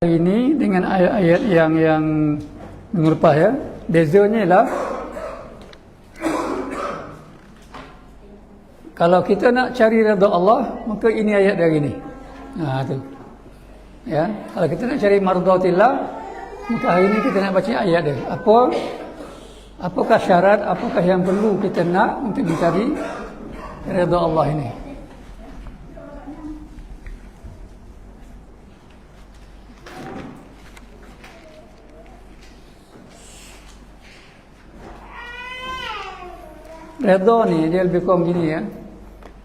ini dengan ayat-ayat yang minggu lepas ya. Bezanya ialah kalau kita nak cari redha Allah, maka ini ayat dari ini. Tu. Ya, kalau kita nak cari mardatillah, maka hari ini kita nak baca ayat dia. Apakah syarat, apakah yang perlu kita nak untuk mencari redha Allah ini? Redha ni dia lebih kurang begini ya.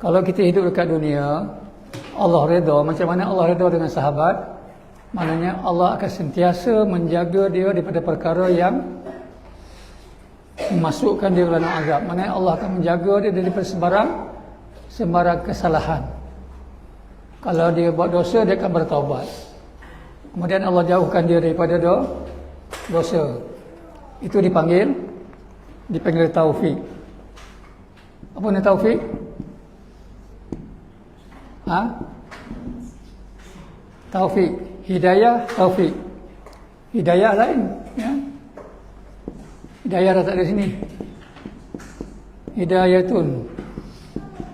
Kalau kita hidup dekat dunia, Allah redha, macam mana Allah redha dengan sahabat? Maknanya Allah akan sentiasa menjaga dia daripada perkara yang memasukkan dia ke dalam azab. Maknanya Allah akan menjaga dia daripada sembarang kesalahan. Kalau dia buat dosa, dia akan bertaubat. Kemudian Allah jauhkan dia daripada dosa. Itu dipanggil taufik. Apa ni taufik? Taufik, hidayah, taufik. Hidayah lain, ya. Hidayah dah tak ada sini. Hidayatun,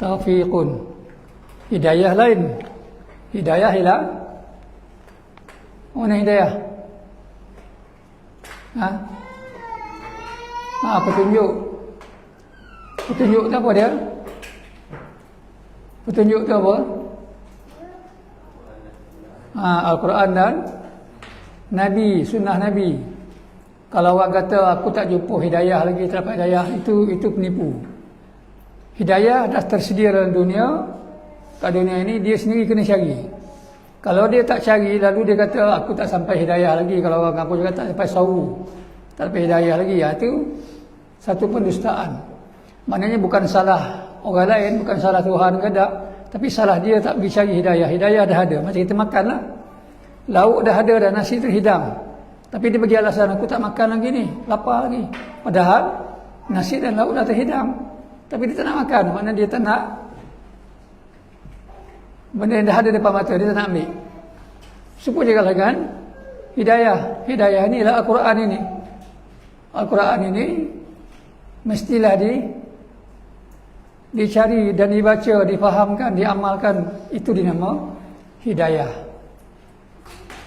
taufiqun. Hidayah lain. Hidayah ialah mana hidayah? Petunjuk. Petunjuk tu apa dia? Petunjuk tu apa? Al-Quran dan Nabi, sunnah Nabi. Kalau orang kata aku tak jumpa hidayah lagi, tak dapat hidayah, itu penipu. Hidayah dah tersedia dalam dunia. Kat dunia ini dia sendiri kena cari. Kalau dia tak cari, lalu dia kata aku tak sampai hidayah lagi. Kalau orang kampung juga tak sampai sawu, tak sampai hidayah lagi, itu satu pendustaan. Maknanya bukan salah orang lain, bukan salah Tuhan ke tak, tapi salah dia tak pergi cari hidayah. Hidayah dah ada. Macam kita makan lah, lauk dah ada dah, nasi terhidang, tapi dia bagi alasan aku tak makan lagi ni, lapar lagi. Padahal nasi dan lauk dah terhidang, tapi dia tak nak makan. Maknanya dia tak nak, benda yang dah ada depan mata dia tak nak ambil. Supaya dia katakan hidayah. Hidayah ni ialah Al-Quran ini. Al-Quran ini mestilah dicari dan dibaca, difahamkan, diamalkan. Itu dinama hidayah.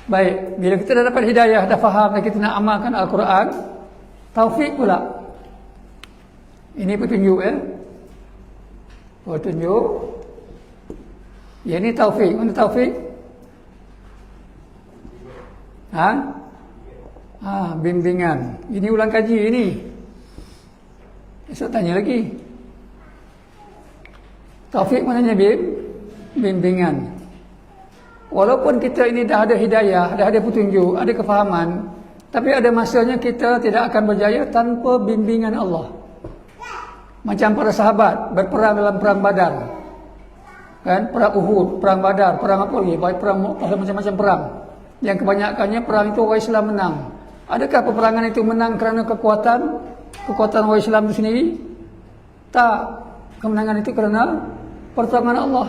Baik, bila kita dah dapat hidayah, dah faham dan kita nak amalkan Al-Quran, taufik pula. Ini petunjuk ya. Petunjuk. Ya, ini taufik. Mana taufik? Bimbingan. Ini ulang kaji ini. Esok tanya lagi. Taufik maknanya bimbingan. Walaupun kita ini dah ada hidayah, dah ada petunjuk, ada kefahaman, tapi ada masanya kita tidak akan berjaya tanpa bimbingan Allah. Macam para sahabat berperang dalam perang Badar, kan? Perang Uhud, perang Badar, perang apa lagi? Perang macam-macam perang. Yang kebanyakannya perang itu orang Islam menang. Adakah peperangan itu menang kerana kekuatan orang Islam itu sendiri? Tak. Kemenangan itu kerana pertolongan Allah.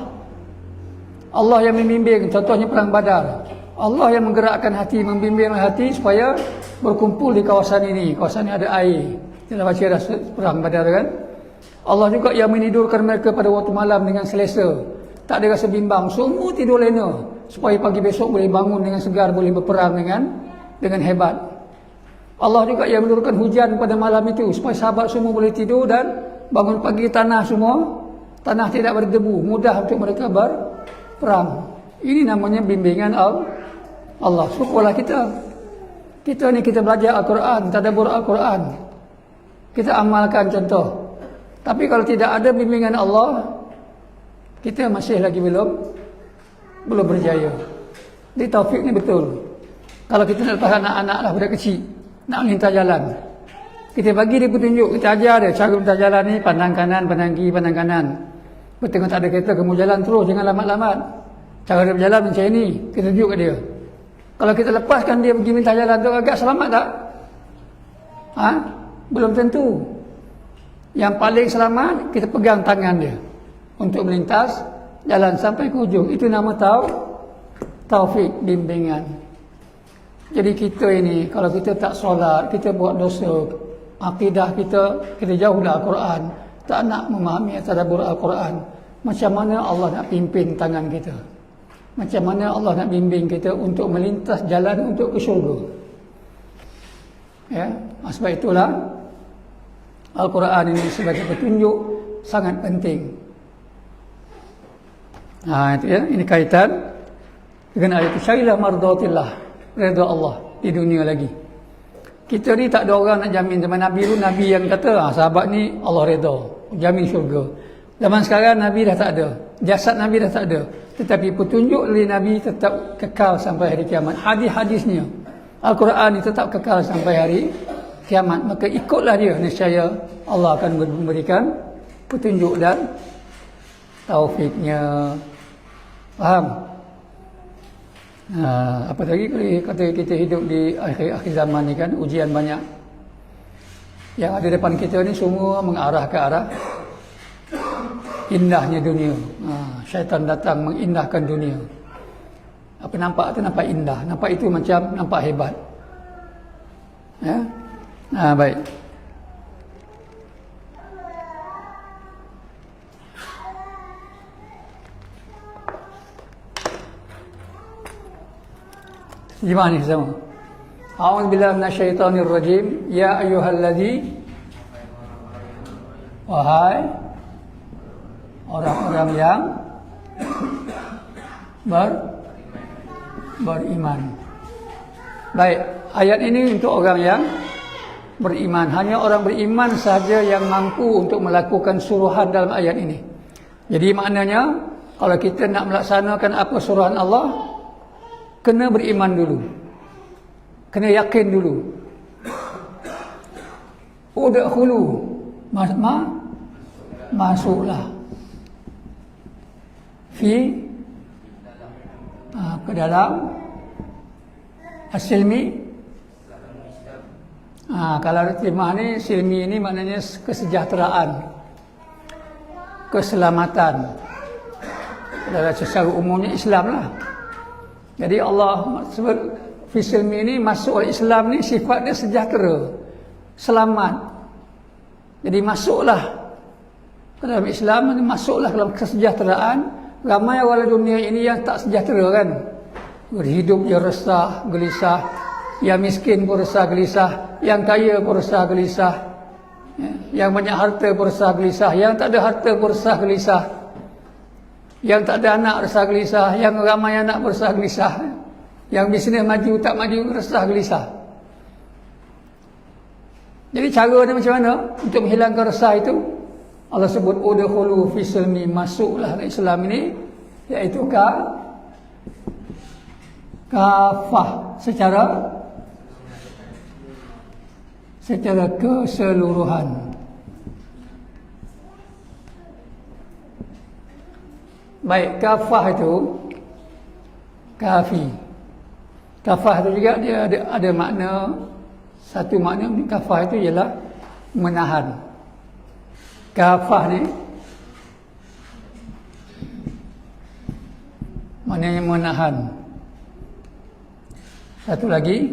Allah yang membimbing. Contohnya perang Badar, Allah yang menggerakkan hati, membimbing hati supaya berkumpul di kawasan ini. Kawasan ini ada air. Kita baca dah perang Badar kan. Allah juga yang menidurkan mereka pada waktu malam dengan selesa, tak ada rasa bimbang, semua tidur lena, supaya pagi besok boleh bangun dengan segar, boleh berperang dengan hebat. Allah juga yang menurunkan hujan pada malam itu, supaya sahabat semua boleh tidur dan bangun pagi tanah tidak berdebu, mudah untuk mereka berperang. Ini namanya bimbingan Allah. Syukurlah kita ni kita belajar Al-Quran, tadabbur Al-Quran, kita amalkan contoh. Tapi kalau tidak ada bimbingan Allah, kita masih lagi belum berjaya. Jadi taufik ni betul. Kalau kita nak lepas anak-anak lah budak kecil, nak melintas jalan, kita bagi dia petunjuk, kita ajar dia cara melintas jalan ni, pandang kanan, pandang kiri, pandang kanan. Tengok tak ada kereta, kamu jalan terus, jangan lambat-lambat. Cara dia berjalan macam ini, kita tunjuk kat dia. Kalau kita lepaskan dia pergi melintas jalan tu, agak selamat tak? Belum tentu. Yang paling selamat, kita pegang tangan dia untuk melintas jalan sampai ke hujung. Itu nama taufik, bimbingan. Jadi kita ini, kalau kita tak solat, kita buat dosa, akidah kita jauh dari Al-Quran, tak nak memahami tadabbur Al-Quran, macam mana Allah nak pimpin tangan kita? Macam mana Allah nak bimbing kita untuk melintas jalan untuk ke syurga? Ya, sebab itulah Al-Quran ini sebagai petunjuk sangat penting. Itu ya, ini kaitan dengan ayat carilah mardatillah, redha Allah di dunia lagi. Kita ni tak ada orang nak jamin. Zaman Nabi tu, Nabi yang kata sahabat ni Allah redha, jamin syurga. Zaman sekarang Nabi dah tak ada, jasad Nabi dah tak ada, tetapi petunjuk dari Nabi tetap kekal sampai hari kiamat. Hadis-hadisnya, Al-Quran ni tetap kekal sampai hari kiamat. Maka ikutlah dia, nescaya Allah akan memberikan petunjuk dan taufiknya. Faham? Apa lagi kata kita hidup di akhir zaman ni kan, ujian banyak. Yang ada depan kita ni semua mengarah ke arah indahnya dunia. Syaitan datang mengindahkan dunia. Apa nampak tu nampak indah, nampak itu macam nampak hebat. Ya. Baik. Gimana ni sama? A'udzubillahi minasyaitonir rajim. Ya ayyuhalladzi, wahai orang-orang yang beriman. Baik, ayat ini untuk orang yang beriman. Hanya orang beriman sahaja yang mampu untuk melakukan suruhan dalam ayat ini. Jadi maknanya, kalau kita nak melaksanakan apa suruhan Allah, kena beriman dulu, kena yakin dulu. Udkhulu, masuklah ke dalam as-silmi. Kalau terjemah ni, silmi ni maknanya kesejahteraan, keselamatan. Dalam secara umumnya Islam lah. Jadi Allah sebut fisilmi ini, masuk Islam ni sifat dia sejahtera, selamat. Jadi masuklah ke dalam Islam, masuklah ke dalam kesejahteraan. Ramai orang dunia ini yang tak sejahtera kan, berhidup dia resah, gelisah. Yang miskin pun resah, gelisah. Yang kaya pun resah, gelisah. Yang banyak harta pun resah, gelisah. Yang tak ada harta pun resah, gelisah. Yang tak ada anak resah, gelisah. Yang ramai anak pun resah, gelisah. Yang bisnes maju tak maju resah, gelisah. Jadi cara dia macam mana untuk menghilangkan resah itu? Allah sebut udkhulu fi silmi, masuklah ke Islam ini, iaitu kafah, secara keseluruhan. Baik, kafah itu kafi. Kafah itu juga dia ada makna, satu makna kafah itu ialah menahan. Kafah ni maknanya menahan. Satu lagi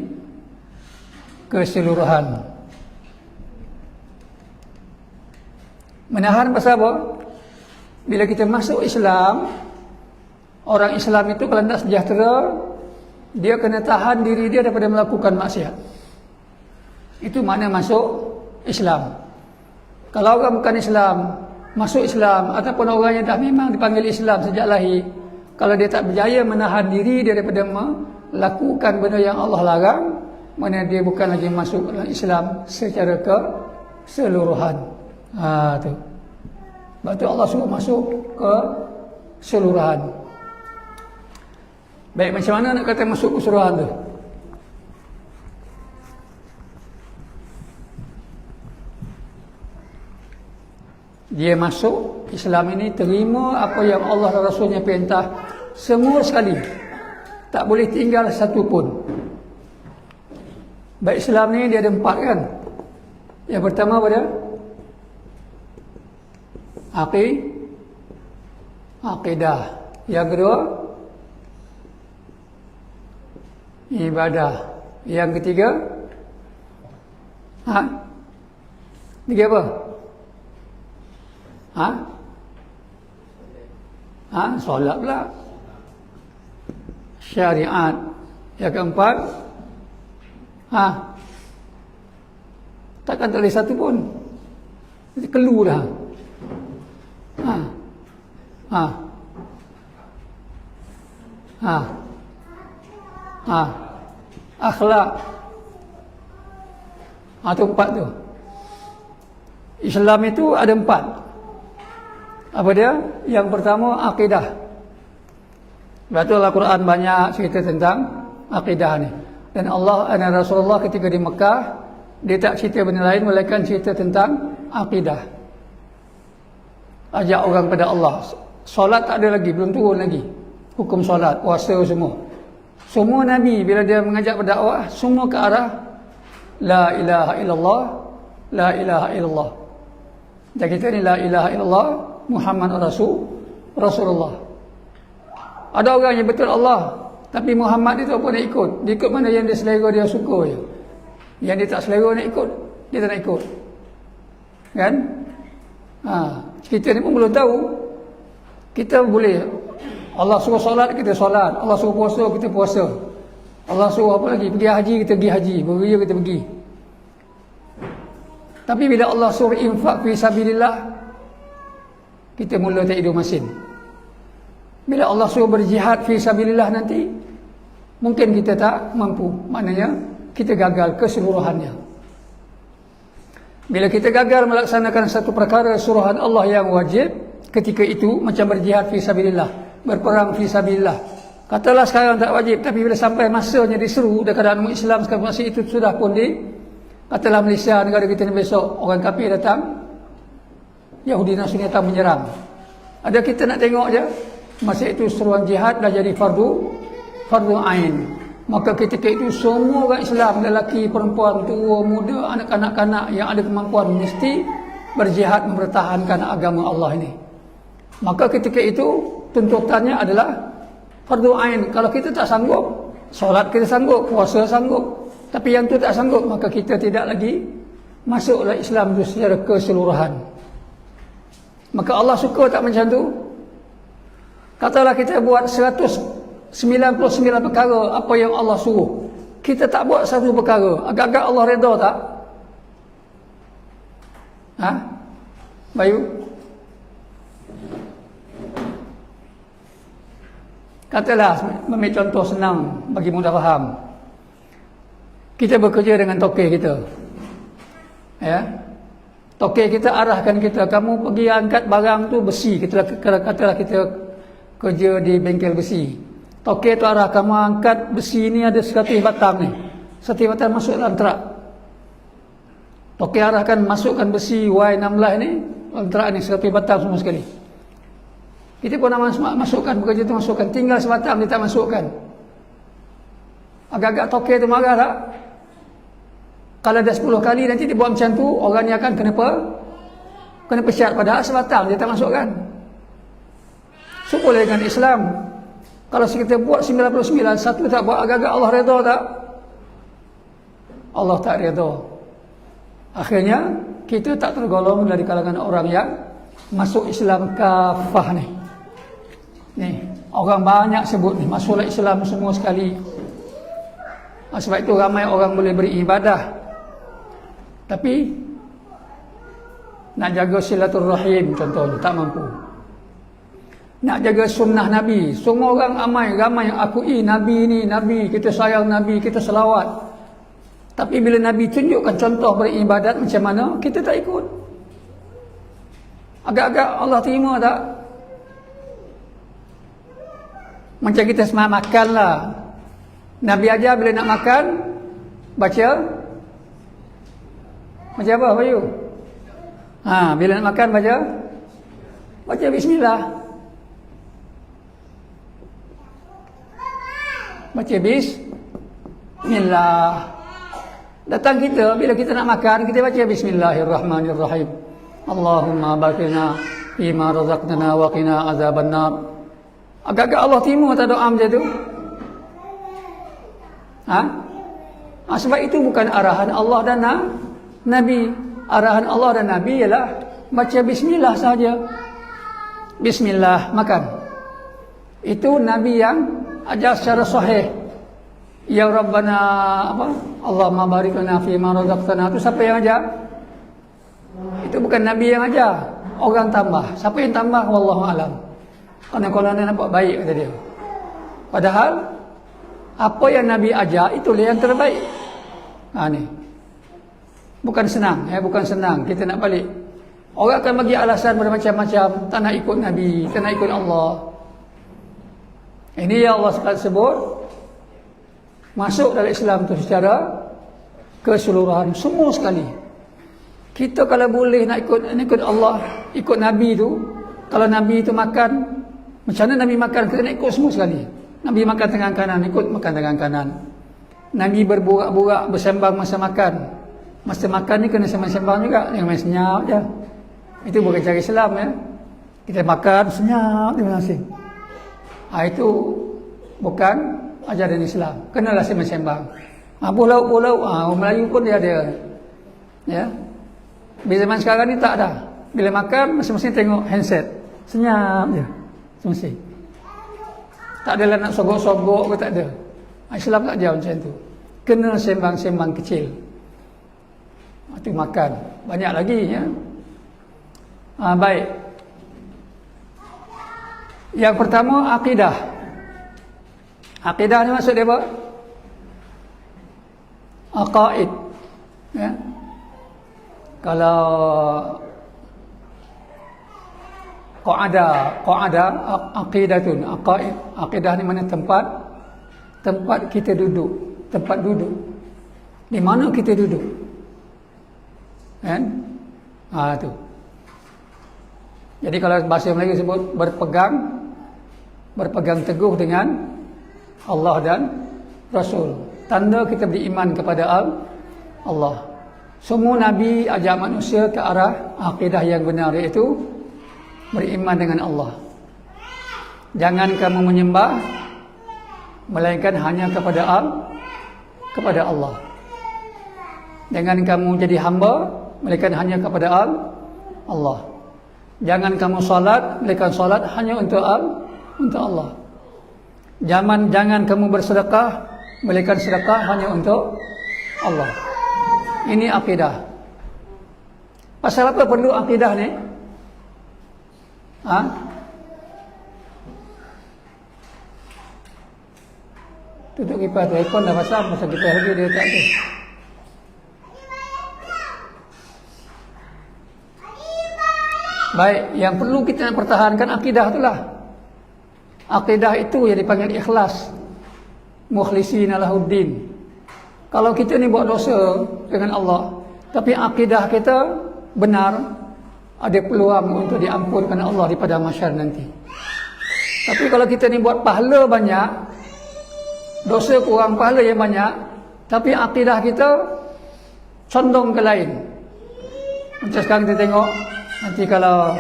keseluruhan. Menahan pasal apa? Bila kita masuk Islam, orang Islam itu kalau nak sejahtera, dia kena tahan diri dia daripada melakukan maksiat. Itu makna masuk Islam. Kalau orang bukan Islam, masuk Islam, ataupun orang yang dah memang dipanggil Islam sejak lahir, kalau dia tak berjaya menahan diri dia daripada melakukan benda yang Allah larang, mana dia bukan lagi masuk dalam Islam secara keseluruhan. Tu. Sebab tu Allah suruh masuk ke keseluruhan. Baik, macam mana nak kata masuk keseluruhan tu? Dia masuk Islam ini, terima apa yang Allah dan Rasulnya perintah semua sekali, tak boleh tinggal satu pun. Baik, Islam ni dia ada 4 kan. Yang pertama apa dia? Aqidah. Yang kedua ibadah. Yang ketiga, tiga apa? Solat pula. Syariat. Yang keempat, takkan tak boleh satu pun. Jadi kelu dah. Akhlak. Itu empat tu. Islam itu ada empat. Apa dia? Yang pertama, akidah. Betul Al-Quran banyak cerita tentang akidah ni. Dan Allah dan Rasulullah ketika di Mekah, dia tak cerita benda lain melainkan cerita tentang akidah. Ajak orang pada Allah. Solat tak ada lagi, belum turun lagi. Hukum solat, puasa semua. Semua Nabi bila dia mengajak berdakwah, semua ke arah La ilaha illallah, La ilaha illallah. Dan kita ni La ilaha illallah, Muhammad Rasulullah. Ada orang yang betul Allah, tapi Muhammad itu apa nak ikut? Dia ikut mana yang dia selera, dia suka je. Yang dia tak selera nak ikut, dia tak nak ikut. Kan? Kita ni pun belum tahu. Kita boleh, Allah suruh solat, kita solat. Allah suruh puasa, kita puasa. Allah suruh apa lagi? Pergi haji, kita pergi haji. Beria, kita pergi. Tapi bila Allah suruh infak fi sabilillah, kita mula tak hidup masin. Bila Allah suruh berjihad fi sabilillah nanti, mungkin kita tak mampu. Maknanya kita gagal keseluruhannya. Bila kita gagal melaksanakan satu perkara suruhan Allah yang wajib, ketika itu macam berjihad fi sabilillah, berperang fi sabilillah. Katalah sekarang tak wajib, tapi bila sampai masanya diseru dekat keadaan umat Islam sekarang, masa itu sudah pun katalah Malaysia, negara kita ni besok orang kafir datang, Yahudi Nasrani datang menyerang. Ada kita nak tengok je, masa itu seruan jihad dah jadi fardu ain. Maka ketika itu semua orang Islam, lelaki, perempuan, tua, muda, anak-anak yang ada kemampuan mesti berjihad mempertahankan agama Allah ini. Maka ketika itu tuntutannya adalah fardu ain. Kalau kita tak sanggup, solat kita sanggup, puasa sanggup, tapi yang tu tak sanggup, maka kita tidak lagi masuklah Islam itu secara keseluruhan. Maka Allah suka tak macam tu? Katalah kita buat 199 perkara apa yang Allah suruh, kita tak buat satu perkara, agak-agak Allah redha tak? Bayu? Katalah, ambil contoh senang bagi mudah faham. Kita bekerja dengan tokek kita. Ya. Tokek kita arahkan kita, kamu pergi angkat barang tu besi. Katalah kita kerja di bengkel besi. Tokek tu arah, kamu angkat besi ni ada 100 batang ni. 100 batang masuk dalam truk. Tokek arahkan masukkan besi Y16 ni dalam truk ni 100 batang semua sekali. Kita pun nak masukkan, bekerja tu masukkan, tinggal sebatang dia tak masukkan. Agak-agak tokek tu marah tak? Kalau dah 10 kali nanti dia buat macam tu, orang ni akan kena pecat, padahal sebatang dia tak masukkan. So boleh dengan Islam, kalau kita buat 99, satu tak buat, agak-agak Allah redha tak? Allah tak redha. Akhirnya kita tak tergolong dari kalangan orang yang masuk Islam kafah ni. Orang banyak sebut ni masuklah Islam semua sekali. Sebab itu ramai orang boleh beribadah, tapi nak jaga silaturrahim contohnya tak mampu. Nak jaga sunnah Nabi, semua orang ramai yang akui Nabi ni Nabi, kita sayang Nabi, kita selawat. Tapi bila Nabi tunjukkan contoh beribadat macam mana, kita tak ikut. Agak-agak Allah terima tak? Macam kita semangat makan lah. Nabi ajar bila nak makan, baca macam apa Bayu? Bila nak makan baca bismillah. Baca bismillah. Datang kita, bila kita nak makan, kita baca bismillahirrahmanirrahim. Allahumma barik fima razaqtana wa qina azabannar. Agak-agak Allah terima tak doa macam tu? Sebab itu bukan arahan Allah dan Nabi. Arahan Allah dan Nabi ialah baca bismillah saja. Bismillah, makan. Itu Nabi yang ajar secara sahih. Ya Rabbana apa? Allahumma barik lana fi ma razaqtana. Itu siapa yang ajar? Itu bukan Nabi yang ajar. Orang tambah. Siapa yang tambah? Wallahu alam. Konon-konon nampak baik kata dia. Padahal apa yang Nabi ajar itulah yang terbaik. Ni. Bukan senang, bukan senang kita nak balik. Orang akan bagi alasan bermacam-macam, tak nak ikut Nabi, tak nak ikut Allah. Ini yang Allah sebut masuk dalam Islam tu secara keseluruhan, semua sekali. Kita kalau boleh nak ikut Allah, ikut Nabi tu, kalau Nabi tu makan, macam mana Nabi makan, kita nak ikut semua sekali. Nabi makan tangan kanan, ikut makan tangan kanan. Nabi berburak-burak, bersembang masa makan. Masa makan ni kena sembang-sembang juga, jangan main senyap je. Itu bukan cara Islam ya. Kita makan senyap terima kasih. Itu bukan ajaran Islam. Kenalah sembang-sembang. Pulau-pulau, orang Melayu pun dia ada. Ya. Bila zaman sekarang ni tak ada. Bila makan masing-masing tengok handset. Senyap je. Masing-masing. Tak adalah nak sogok-sogok ke, tak ada. Islam tak jauh macam tu. Kena sembang-sembang kecil. Itu makan. Banyak lagi ya. Baik. Yang pertama akidah. Akidah ni maksud dia apa? Aqaid. Ya. Kalau qa'ada aqidatun, aqaid. Akidah ni mana tempat kita duduk, tempat duduk. Di mana kita duduk? Kan? Tu. Jadi kalau bahasa Melayu sebut berpegang teguh dengan Allah dan Rasul. Tanda kita beriman kepada Allah. Semua Nabi ajak manusia ke arah akidah yang benar, iaitu beriman dengan Allah. Jangan kamu menyembah melainkan hanya kepada Allah. Jangan kamu jadi hamba melainkan hanya kepada Allah. Jangan kamu salat melainkan salat hanya untuk Allah. Jangan kamu bersedekah melainkan sedekah hanya untuk Allah. Ini akidah. Pasal apa perlu akidah ni? Tutup kipas tu, aircon dah pasang, pasal kipas lagi dia tak ada. Baik, yang perlu kita nak pertahankan akidah itulah. Akidah itu yang dipanggil ikhlas. Mukhlishina lahuddin. Kalau kita ni buat dosa dengan Allah, tapi akidah kita benar, ada peluang untuk diampunkan Allah di padang mahsyar nanti. Tapi kalau kita ni buat pahala banyak, dosa kurang, pahala yang banyak, tapi akidah kita condong ke lain. Macam sekarang kita tengok, nanti kalau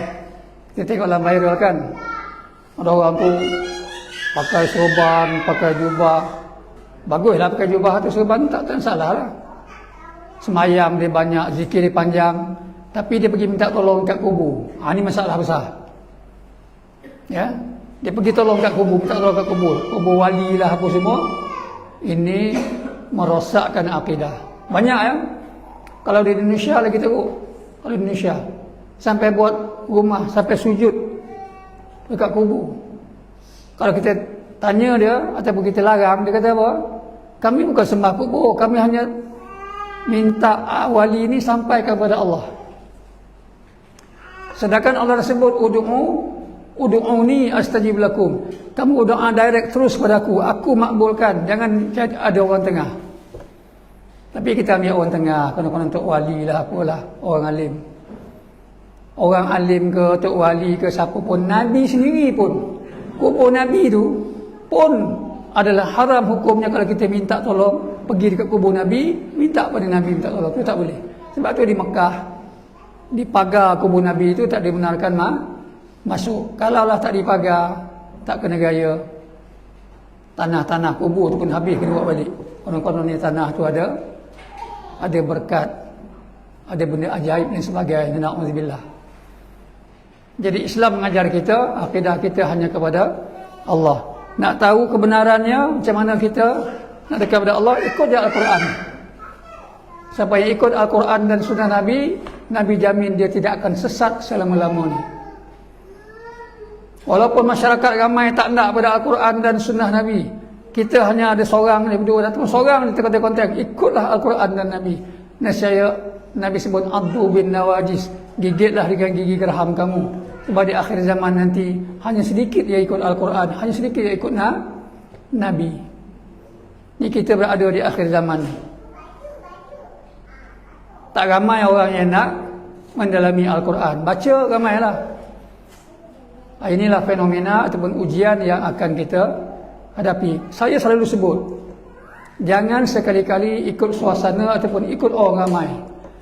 kita tengok dalam viral kan, ada orang tu pakai serban, pakai jubah. Baguslah pakai jubah atau serban, tak salah lah. Semayam dia banyak, zikir dia panjang, tapi dia pergi minta tolong kat kubur. Ini masalah besar. Ya, dia pergi tolong kat kubur, minta tolong kat kubur wali lah apa semua. Ini merosakkan akidah. Banyak ya. Kalau di Indonesia lagi teruk. Kalau di Indonesia sampai buat rumah, sampai sujud dekat kubur. Kalau kita tanya dia ataupun kita larang, dia kata apa? Kami bukan sembah kubur, kami hanya minta wali ini sampai kepada Allah. Sedangkan Allah sebut ud'uni astajib lakum. Kamu doa direct terus padaku, aku makbulkan. Jangan ada orang tengah. Tapi kita ambil orang tengah, kadang-kadang untuk wali lah, apalah, orang alim. Orang alim ke, tok wali ke, siapa pun, Nabi sendiri pun, kubur Nabi tu pun adalah haram hukumnya. Kalau kita minta tolong, pergi dekat kubur Nabi, minta pada Nabi minta tolong, itu tak boleh. Sebab tu di Mekah, di pagar kubur Nabi itu tak dibenarkan masuk. Kalaulah tak dipagar, tak kena gaya, tanah-tanah kubur tu pun habis, kena buat balik. Konon-konon di tanah tu ada berkat, ada benda ajaib dan sebagainya. Na'udzubillah. Jadi Islam mengajar kita, akidah kita hanya kepada Allah. Nak tahu kebenarannya, macam mana kita nak dekat kepada Allah, ikut je Al-Quran. Siapa yang ikut Al-Quran dan sunnah Nabi, Nabi jamin dia tidak akan sesat selama-lamanya. Walaupun masyarakat ramai tak nak pada Al-Quran dan sunnah Nabi, kita hanya ada seorang, dua, ataupun seorang di tengah kontak, ikutlah Al-Quran dan Nabi. Nescaya Nabi sebut addu bin nawajis, gigitlah dengan gigi geraham kamu. Sebab di akhir zaman nanti hanya sedikit yang ikut Al-Quran, hanya sedikit yang ikut Nabi. Ini kita berada di akhir zaman. Tak ramai orang yang nak mendalami Al-Quran. Baca ramailah. Inilah fenomena ataupun ujian yang akan kita hadapi. Saya selalu sebut, jangan sekali-kali ikut suasana ataupun ikut orang ramai.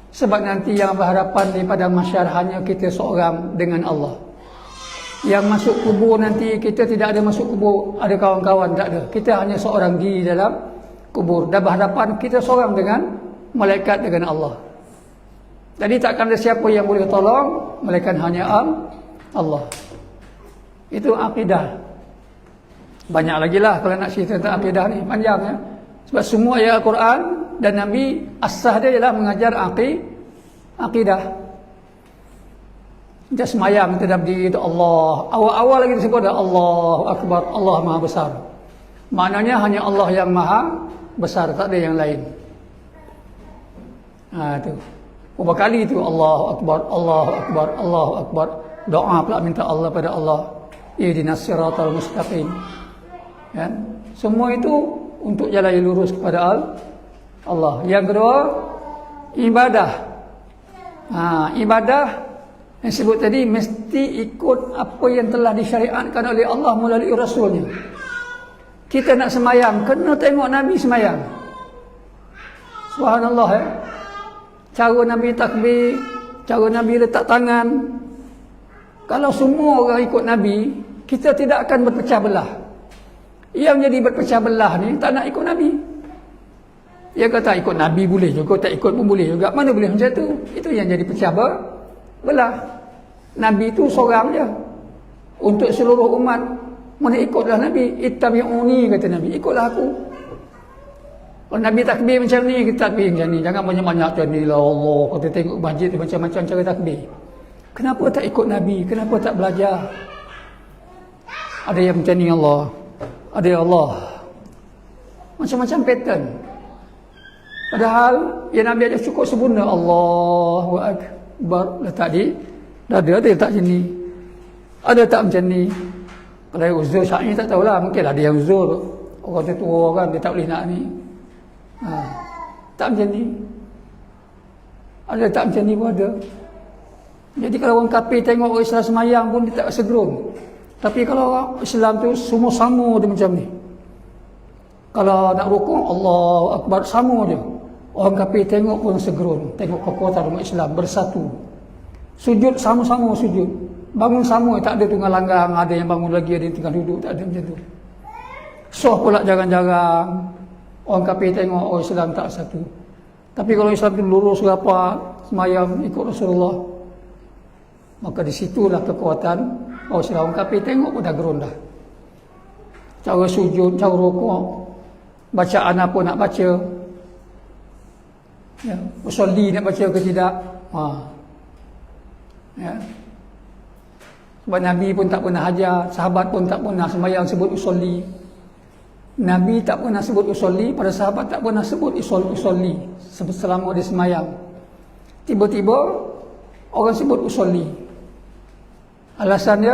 Sebab nanti yang berhadapan di padang mahsyar hanya kita seorang dengan Allah. Yang masuk kubur nanti kita tidak ada masuk kubur, ada kawan-kawan, tak ada. Kita hanya seorang diri dalam kubur. Dan berhadapan kita seorang dengan malaikat, dengan Allah. Jadi takkan ada siapa yang boleh tolong melainkan hanya Allah. Itu akidah. Banyak lagi lah kalau nak cerita tentang akidah ni, panjang ya. Sebab semua ayat Al-Quran dan Nabi asas dia ialah mengajar akidah. Kita semayang, kita dah berdiri itu Allah. Awal-awal lagi disebut dah Allahu Akbar, Allah Maha Besar. Maknanya hanya Allah yang Maha Besar, tak ada yang lain. Itu. Berapa kali itu Allahu Akbar, Allahu Akbar, Allahu Akbar. Doa pula minta Allah pada Allah. Ihdinas siratal mustaqim. Kan? Semua itu untuk jalan yang lurus kepada Allah. Yang kedua, ibadah. Ibadah yang sebut tadi mesti ikut apa yang telah disyariatkan oleh Allah melalui Rasulnya. Kita nak semayang, kena tengok Nabi semayang. Subhanallah ya. Cara Nabi takbir, cara Nabi letak tangan. Kalau semua orang ikut Nabi, kita tidak akan berpecah belah. Yang jadi berpecah belah ni tak nak ikut Nabi. Dia kata ikut Nabi boleh juga, tak ikut pun boleh juga. Mana boleh macam tu? Itu yang jadi pecah belah. Nabi tu seorang je. Untuk seluruh umat, mana ikutlah Nabi. Ittabi'uni, kata Nabi, ikutlah aku. Kalau Nabi takbir macam ni, kita takbir macam ni. Jangan banyak-banyak macam ni lah Allah. Kalau kita tengok masjid tu macam-macam cara takbir. Kenapa tak ikut Nabi? Kenapa tak belajar? Ada yang macam ni Allah. Ada yang Allah. Macam-macam pattern. Padahal yang Nabi ada cukup sempurna. Allahu Akbar. Letak di dada, ada letak sini. Ada tak macam ni? Kalau yang uzur syar'i tak tahulah. Mungkin ada yang uzur. Orang tua kan, dia tak boleh nak ni. Tak macam ni. Ada tak macam ni pun ada. Jadi kalau orang kafir tengok orang Islam semayang pun dia tak segerun. Tapi kalau orang Islam tu semua sama dia macam ni. Kalau nak rukuk, Allahu Akbar, sama dia. Orang kafir tengok pun segerun. Tengok kekuatan umat Islam bersatu. Sujud sama-sama sujud. Bangun sama, tak ada tunggal langgang. Ada yang bangun lagi, ada yang tinggal duduk. Tak ada macam tu. Soh pula jarang-jarang. Orang kafir tengok orang Islam tak satu. Tapi kalau Islam itu lurus rapat, semayang ikut Rasulullah, maka di situlah kekuatan orang Islam. Orang kafir tengok pun dah gerun dah. Cara sujud, cara rukuk, bacaan apa nak baca, ya, usolli nak baca ke tidak. Ya. Sebab Nabi pun tak pernah hajar, sahabat pun tak pernah semayang sebut usolli. Nabi tak pernah sebut usolli, pada sahabat tak pernah sebut usolli selama dia semayang. Tiba-tiba orang sebut usolli. Alasan dia,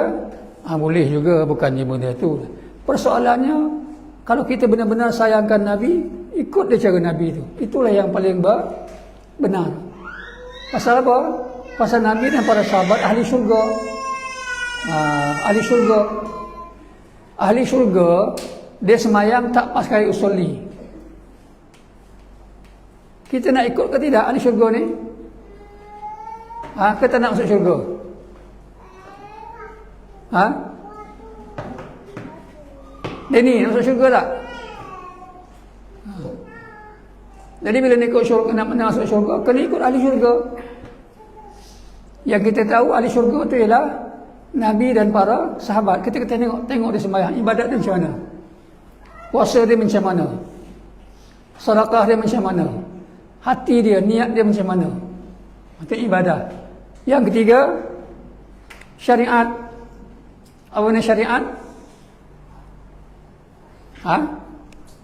boleh juga, bukannya benda tu. Persoalannya, kalau kita benar-benar sayangkan Nabi, ikut dia cara Nabi itu. Itulah yang paling benar. Pasal apa? Pasal Nabi dan para sahabat ahli syurga. Ahli syurga. Ahli syurga, dia semayang tak pakai usolli. Kita nak ikut ke tidak ahli syurga ni? Kita nak masuk syurga? Dia ni nak masuk syurga tak? Jadi bila nak ikut syurga, nak masuk syurga, kena ikut ahli syurga. Yang kita tahu ahli syurga tu ialah Nabi dan para sahabat. Kita tengok dia sembahyang, ibadat dia macam mana, puasa dia macam mana, sedekah dia macam mana, hati dia, niat dia macam mana. Itu ibadah. Yang ketiga, syariat. Apa ni syariat?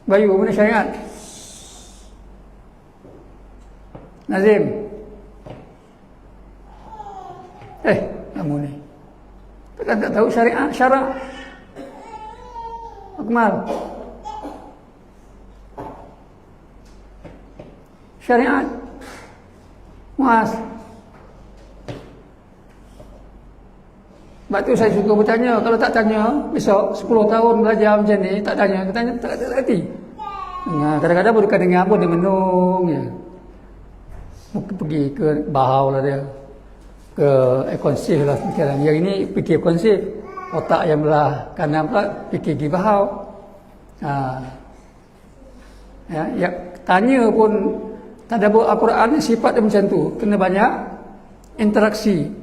Bayu, apa ni syariat? Nazim. Kamu ni tak tahu syariat, syarak. Akmal. Syariat. Muaz. Sebab tu saya suka bertanya. Kalau tak tanya, besok 10 tahun belajar macam ni, tak tanya, tak hati. Kadang-kadang pun dekat dengar pun dia menung je. Pergi ke bahau lah dia, ke ekonsif lah fikiran. Yang ini fikir konsif, otak yang belah kanan pula fikir pergi bahau. Ya, tanya pun tadabbur Al-Quran ni sifat dia macam tu, kena banyak interaksi,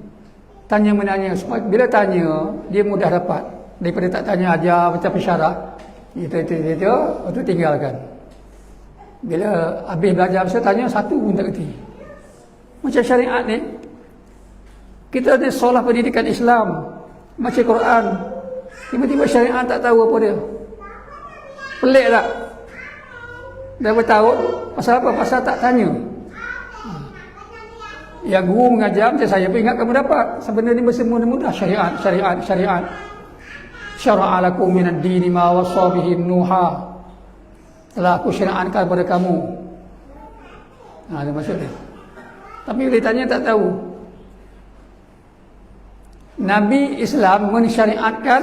tanya menanya. Supaya bila tanya dia mudah dapat, daripada tak tanya aja macam pensyarah itu tinggalkan. Bila habis belajar saya tanya satu pun tak kerti. Macam syariat ni, kita ada sekolah pendidikan Islam, baca Quran, tiba-tiba syariat tak tahu apa dia. Pelik tak? Dah bertahun, pasal apa? Pasal tak tanya. Yang guru mengajar macam saya pun ingat kamu dapat. Sebenarnya bersemua mudah. Syariat. Syara'a lakum minad dini ma wassa bihi Nuha. Telah aku syariatkan kepada kamu. Ada maksudnya. Tapi bila ditanya tak tahu. Nabi Islam mensyariatkan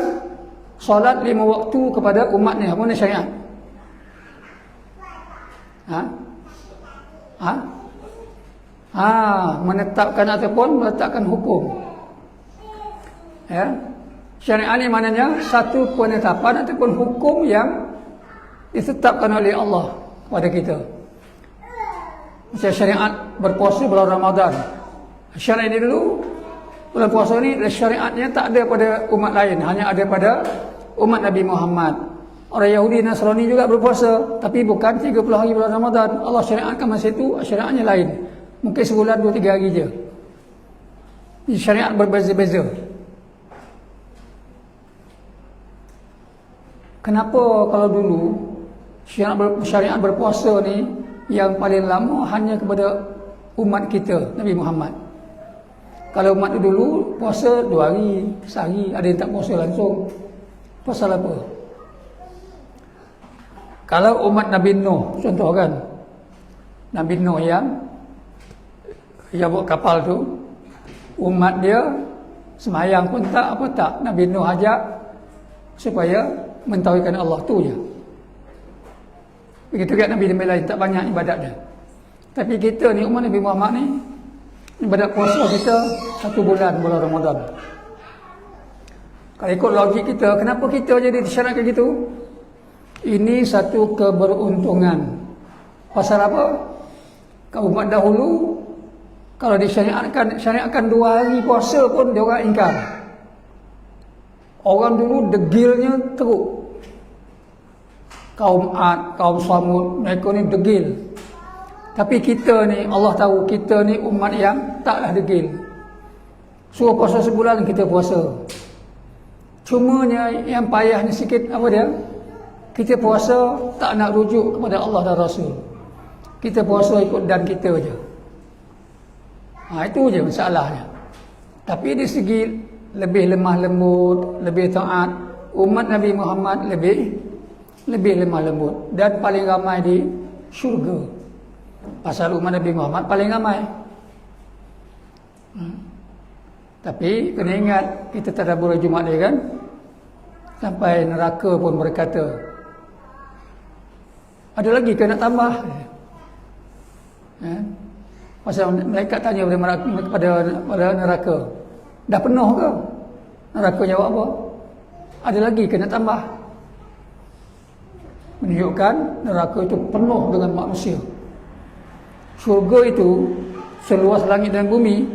solat 5 waktu kepada umatnya. Apa ni syariat? Menetapkan ataupun meletakkan hukum. Ya. Syariat ni maknanya satu penetapan ataupun hukum yang ditetapkan oleh Allah kepada kita. Macam syariat berpuasa bulan Ramadan. Syariat ini dulu, bulan puasa ni syariatnya tak ada pada umat lain, hanya ada pada umat Nabi Muhammad. Orang Yahudi Nasrani juga berpuasa, tapi bukan 30 hari bulan Ramadan. Allah syariatkan masa itu, syariatnya lain. Mungkin sebulan 2-3 hari je. Syariat berbeza-beza. Kenapa kalau dulu syariat berpuasa ni yang paling lama hanya kepada umat kita, Nabi Muhammad. Kalau umat dulu puasa 2 hari, sehari, ada yang tak puasa langsung. Pasal apa? Kalau umat Nabi Nuh, contoh kan, Nabi Nuh yang buat kapal tu, umat dia semayang pun tak, apa tak, Nabi Nuh ajak supaya mentauhidkan Allah, tu je. Begitu juga Nabi lain, tak banyak ibadat dia. Tapi kita ni, umat Nabi Muhammad ni, ibadat puasa kita 1 bulan Ramadan. Kalau ikut logik kita, kenapa kita jadi disyaratkan gitu? Ini satu keberuntungan. Pasal apa? Kalau umat dahulu, kalau syariatkan 2 hari puasa pun dia orang ingkar. Orang dulu degilnya teruk. Kaum Ad, kaum Samud, mereka ni degil. Tapi kita ni, Allah tahu kita ni umat yang taklah degil. Suruh puasa sebulan kita puasa. Cumanya yang payahnya sikit apa dia? Kita puasa tak nak rujuk kepada Allah dan Rasul. Kita puasa ikut dan kita je. Itu je masalahnya. Tapi di segi lebih lemah lembut, lebih taat, umat Nabi Muhammad lebih lemah lembut dan paling ramai di syurga. Pasal umat Nabi Muhammad paling ramai. Tapi kena ingat, kita tadabbur Jumaat ni kan, sampai neraka pun berkata, ada lagi ke nak tambah? Pasal malaikat tanya pada neraka, dah penuh ke? Neraka jawab apa? Ada lagi ke nak tambah? Menunjukkan neraka itu penuh dengan manusia. Syurga itu seluas langit dan bumi,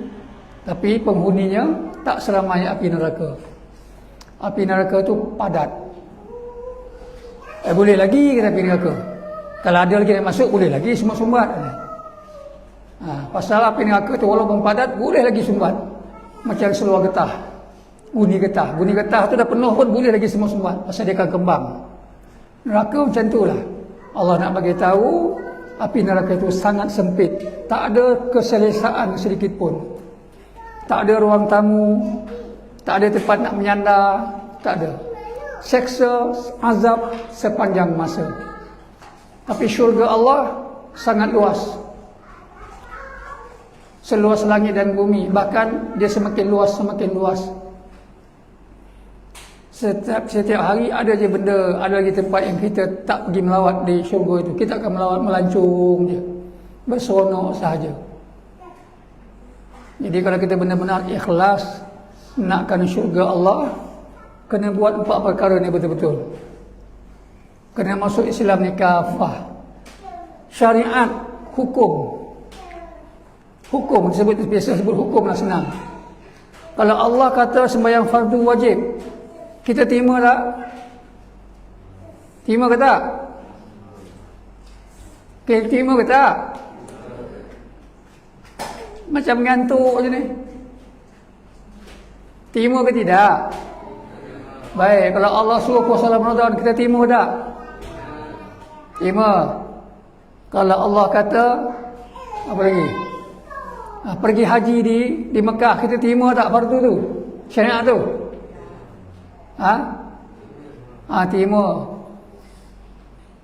tapi penghuninya tak seramai api neraka. Api neraka itu padat. Boleh lagi kita api neraka. Kalau ada lagi yang masuk, boleh lagi sumbat-sumbat. Pasal api neraka itu walaupun padat, boleh lagi sumbat. Macam seluar getah. Bunyi getah. Bunyi getah tu dah penuh pun boleh lagi sumbat. Pasal dia akan kembang. Neraka macam itulah. Allah nak bagi tahu api neraka itu sangat sempit. Tak ada keselesaan sedikit pun. Tak ada ruang tamu, tak ada tempat nak menyandar, tak ada. Seksa, azab sepanjang masa. Tapi syurga Allah sangat luas. Seluas langit dan bumi. Bahkan dia semakin luas, semakin luas. Setiap hari ada je benda, ada lagi tempat yang kita tak pergi melawat di syurga itu. Kita akan melawat melancung je, berseronok sahaja. Jadi kalau kita benar-benar ikhlas nakkan syurga Allah, kena buat 4 perkara ni betul-betul. Kena masuk Islam ni kafah. Syariat, hukum. Hukum disebut, biasa sebut hukum lah, senang. Kalau Allah kata sembahyang fardu wajib, kita terima tak? Terima ke tak? Okay, terima ke tak? Macam mengantuk macam ni. Terima ke tidak? Baik, kalau Allah suruh puasa Ramadan, kita terima tak? Terima. Kalau Allah kata apa lagi? Pergi haji di Mekah, kita terima tak fardu tu? Syariat tu? Terima.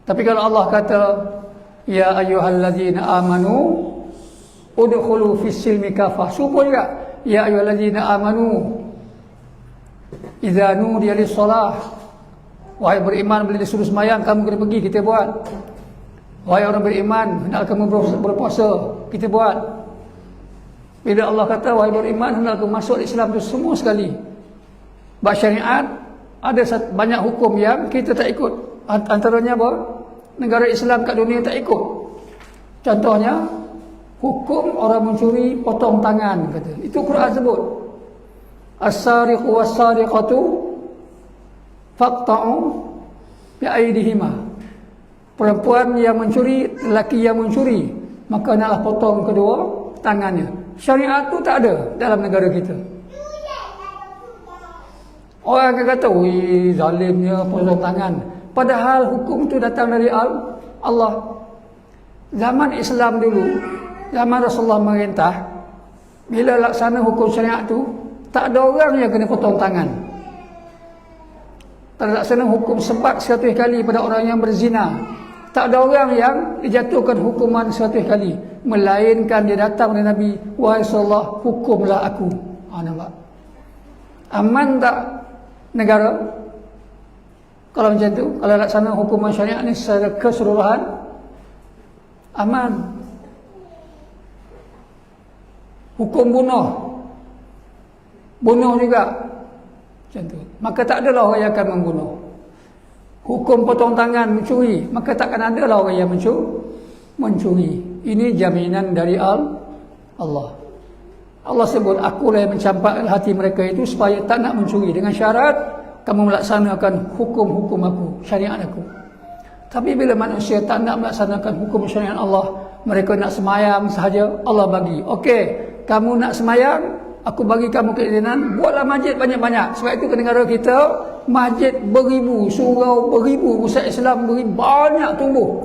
Tapi kalau Allah kata ya ayyuhallazina amanu udkhulu fis silmi kafah, syukur juga. Ya ayyuhallazina amanu idza nudiya lis-shalah, wahai beriman bila disuruh sembahyang kamu kena pergi, kita buat. Wahai orang beriman hendak kamu berpuasa, kita buat. Bila Allah kata wahai beriman hendak kamu masuk Islam, itu semua sekali. Bab syariat ada banyak hukum yang kita tak ikut. Antaranya apa? Negara Islam kat dunia tak ikut. Contohnya hukum orang mencuri potong tangan, kata. Itu Quran sebut. As-sariqu was-sariqatu faqta'u bi aydihima. Perempuan yang mencuri, lelaki yang mencuri, maka naklah potong kedua tangannya. Syariat tu tak ada dalam negara kita. Orang akan kata, wih, zalimnya potong tangan. Padahal hukum tu datang dari Allah. Zaman Islam dulu, zaman Rasulullah merintah, bila laksana hukum syariat tu, tak ada orang yang kena potong tangan. Terlaksana hukum sebat 100 kali pada orang yang berzina. Tak ada orang yang dijatuhkan hukuman 100 kali. Melainkan dia datang dari Nabi, wahai Rasulullah, hukumlah aku. Nampak? Aman tak negara kalau macam tu? Kalau laksana hukuman syariat ni secara keseluruhan, aman. Hukum bunuh juga macam tu, maka tak adalah orang yang akan membunuh. Hukum potong tangan, mencuri, maka takkan adalah orang yang mencuri. Ini jaminan dari Allah. Allah sebut, akulah yang mencampakkan hati mereka itu supaya tak nak mencuri, dengan syarat kamu melaksanakan hukum-hukum aku, syariat aku. Tapi bila manusia tak nak melaksanakan hukum syariat Allah, mereka nak semayang sahaja, Allah bagi. Okey, kamu nak semayang, aku bagi kamu keizinan, buatlah masjid banyak-banyak. Sebab itu ke negara kita, masjid beribu, surau beribu, pusat Islam beribu, banyak tumbuh.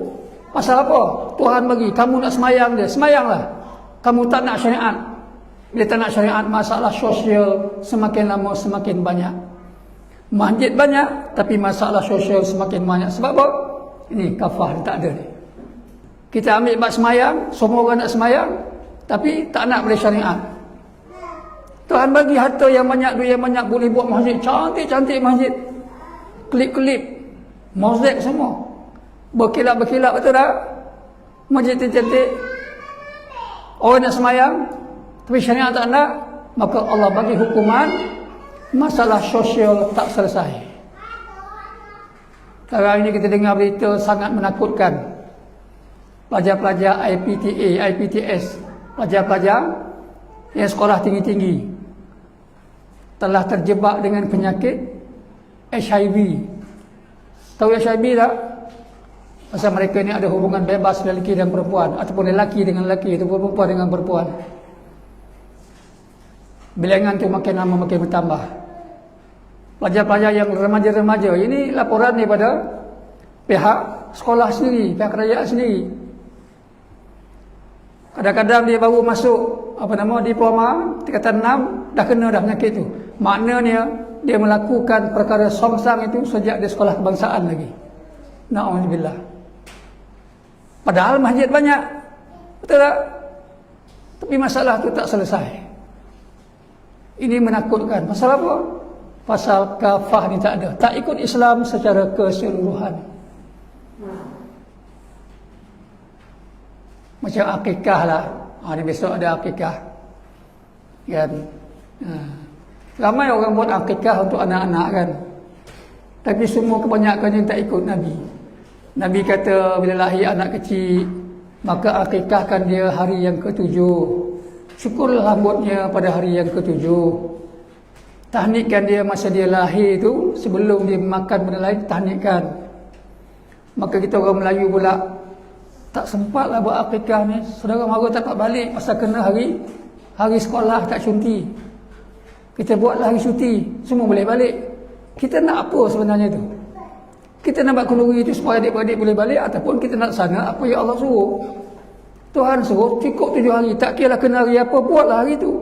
Pasal apa? Tuhan bagi, kamu nak semayang dia, semayanglah. Kamu tak nak syariat. Bila tak nak syariat, masalah sosial semakin lama semakin banyak. Masjid banyak, tapi masalah sosial semakin banyak. Sebab apa? Ini kafah, tak ada ni. Kita ambil bab semayang, semua orang nak semayang, tapi tak nak boleh syariat. Tuhan bagi harta yang banyak, duit yang banyak, boleh buat masjid, cantik-cantik masjid. Klip-klip, mozaik semua. Berkilap-berkilap, betul tak? Masjid cantik. Orang nak semayang, tapi syariat tak nak, maka Allah bagi hukuman, masalah sosial tak selesai. Sekarang ini kita dengar berita sangat menakutkan. pelajar-pelajar IPTA, IPTS, pelajar-pelajar yang sekolah tinggi-tinggi telah terjebak dengan penyakit HIV. Tahu HIV tak? Pasal mereka ni ada hubungan bebas lelaki dan perempuan, ataupun lelaki dengan lelaki, ataupun perempuan dengan perempuan. Bilangan tu makin lama makin bertambah. Pelajar-pelajar yang remaja-remaja, ini laporan daripada pihak sekolah sendiri, pihak kerajaan sendiri. Kadang-kadang dia baru masuk diploma tingkatan 6 dah kena dah penyakit tu. Maknanya dia melakukan perkara songsang itu sejak dia sekolah kebangsaan lagi. Na'udzubillah. Padahal masjid banyak, betul tak? Tapi masalah tu tak selesai. Ini menakutkan. Pasal apa? Pasal kafah ni tak ada, tak ikut Islam secara keseluruhan. Macam akikah lah. Ni besok ada akikah kan. Ramai orang buat akikah untuk anak-anak kan, tapi semua kebanyakannya tak ikut Nabi. Nabi kata bila lahir anak kecil, maka akikahkan dia hari yang ke-7. Syukurlah rambutnya pada hari yang ke-7. Tahnikkan dia masa dia lahir tu, sebelum dia makan benda lain, tahnikkan. Maka kita orang Melayu pula tak sempatlah buat akikah ni. Saudara mara tak dapat balik pasal kena hari sekolah tak cuti. Kita buatlah hari cuti, semua boleh balik. Kita nak apa sebenarnya tu? Kita nak buat kenduri itu supaya adik-adik boleh balik, ataupun kita nak sana apa yang Allah suruh. Tuhan suruh cukup 7 hari, tak kira kena hari apa, buatlah hari tu.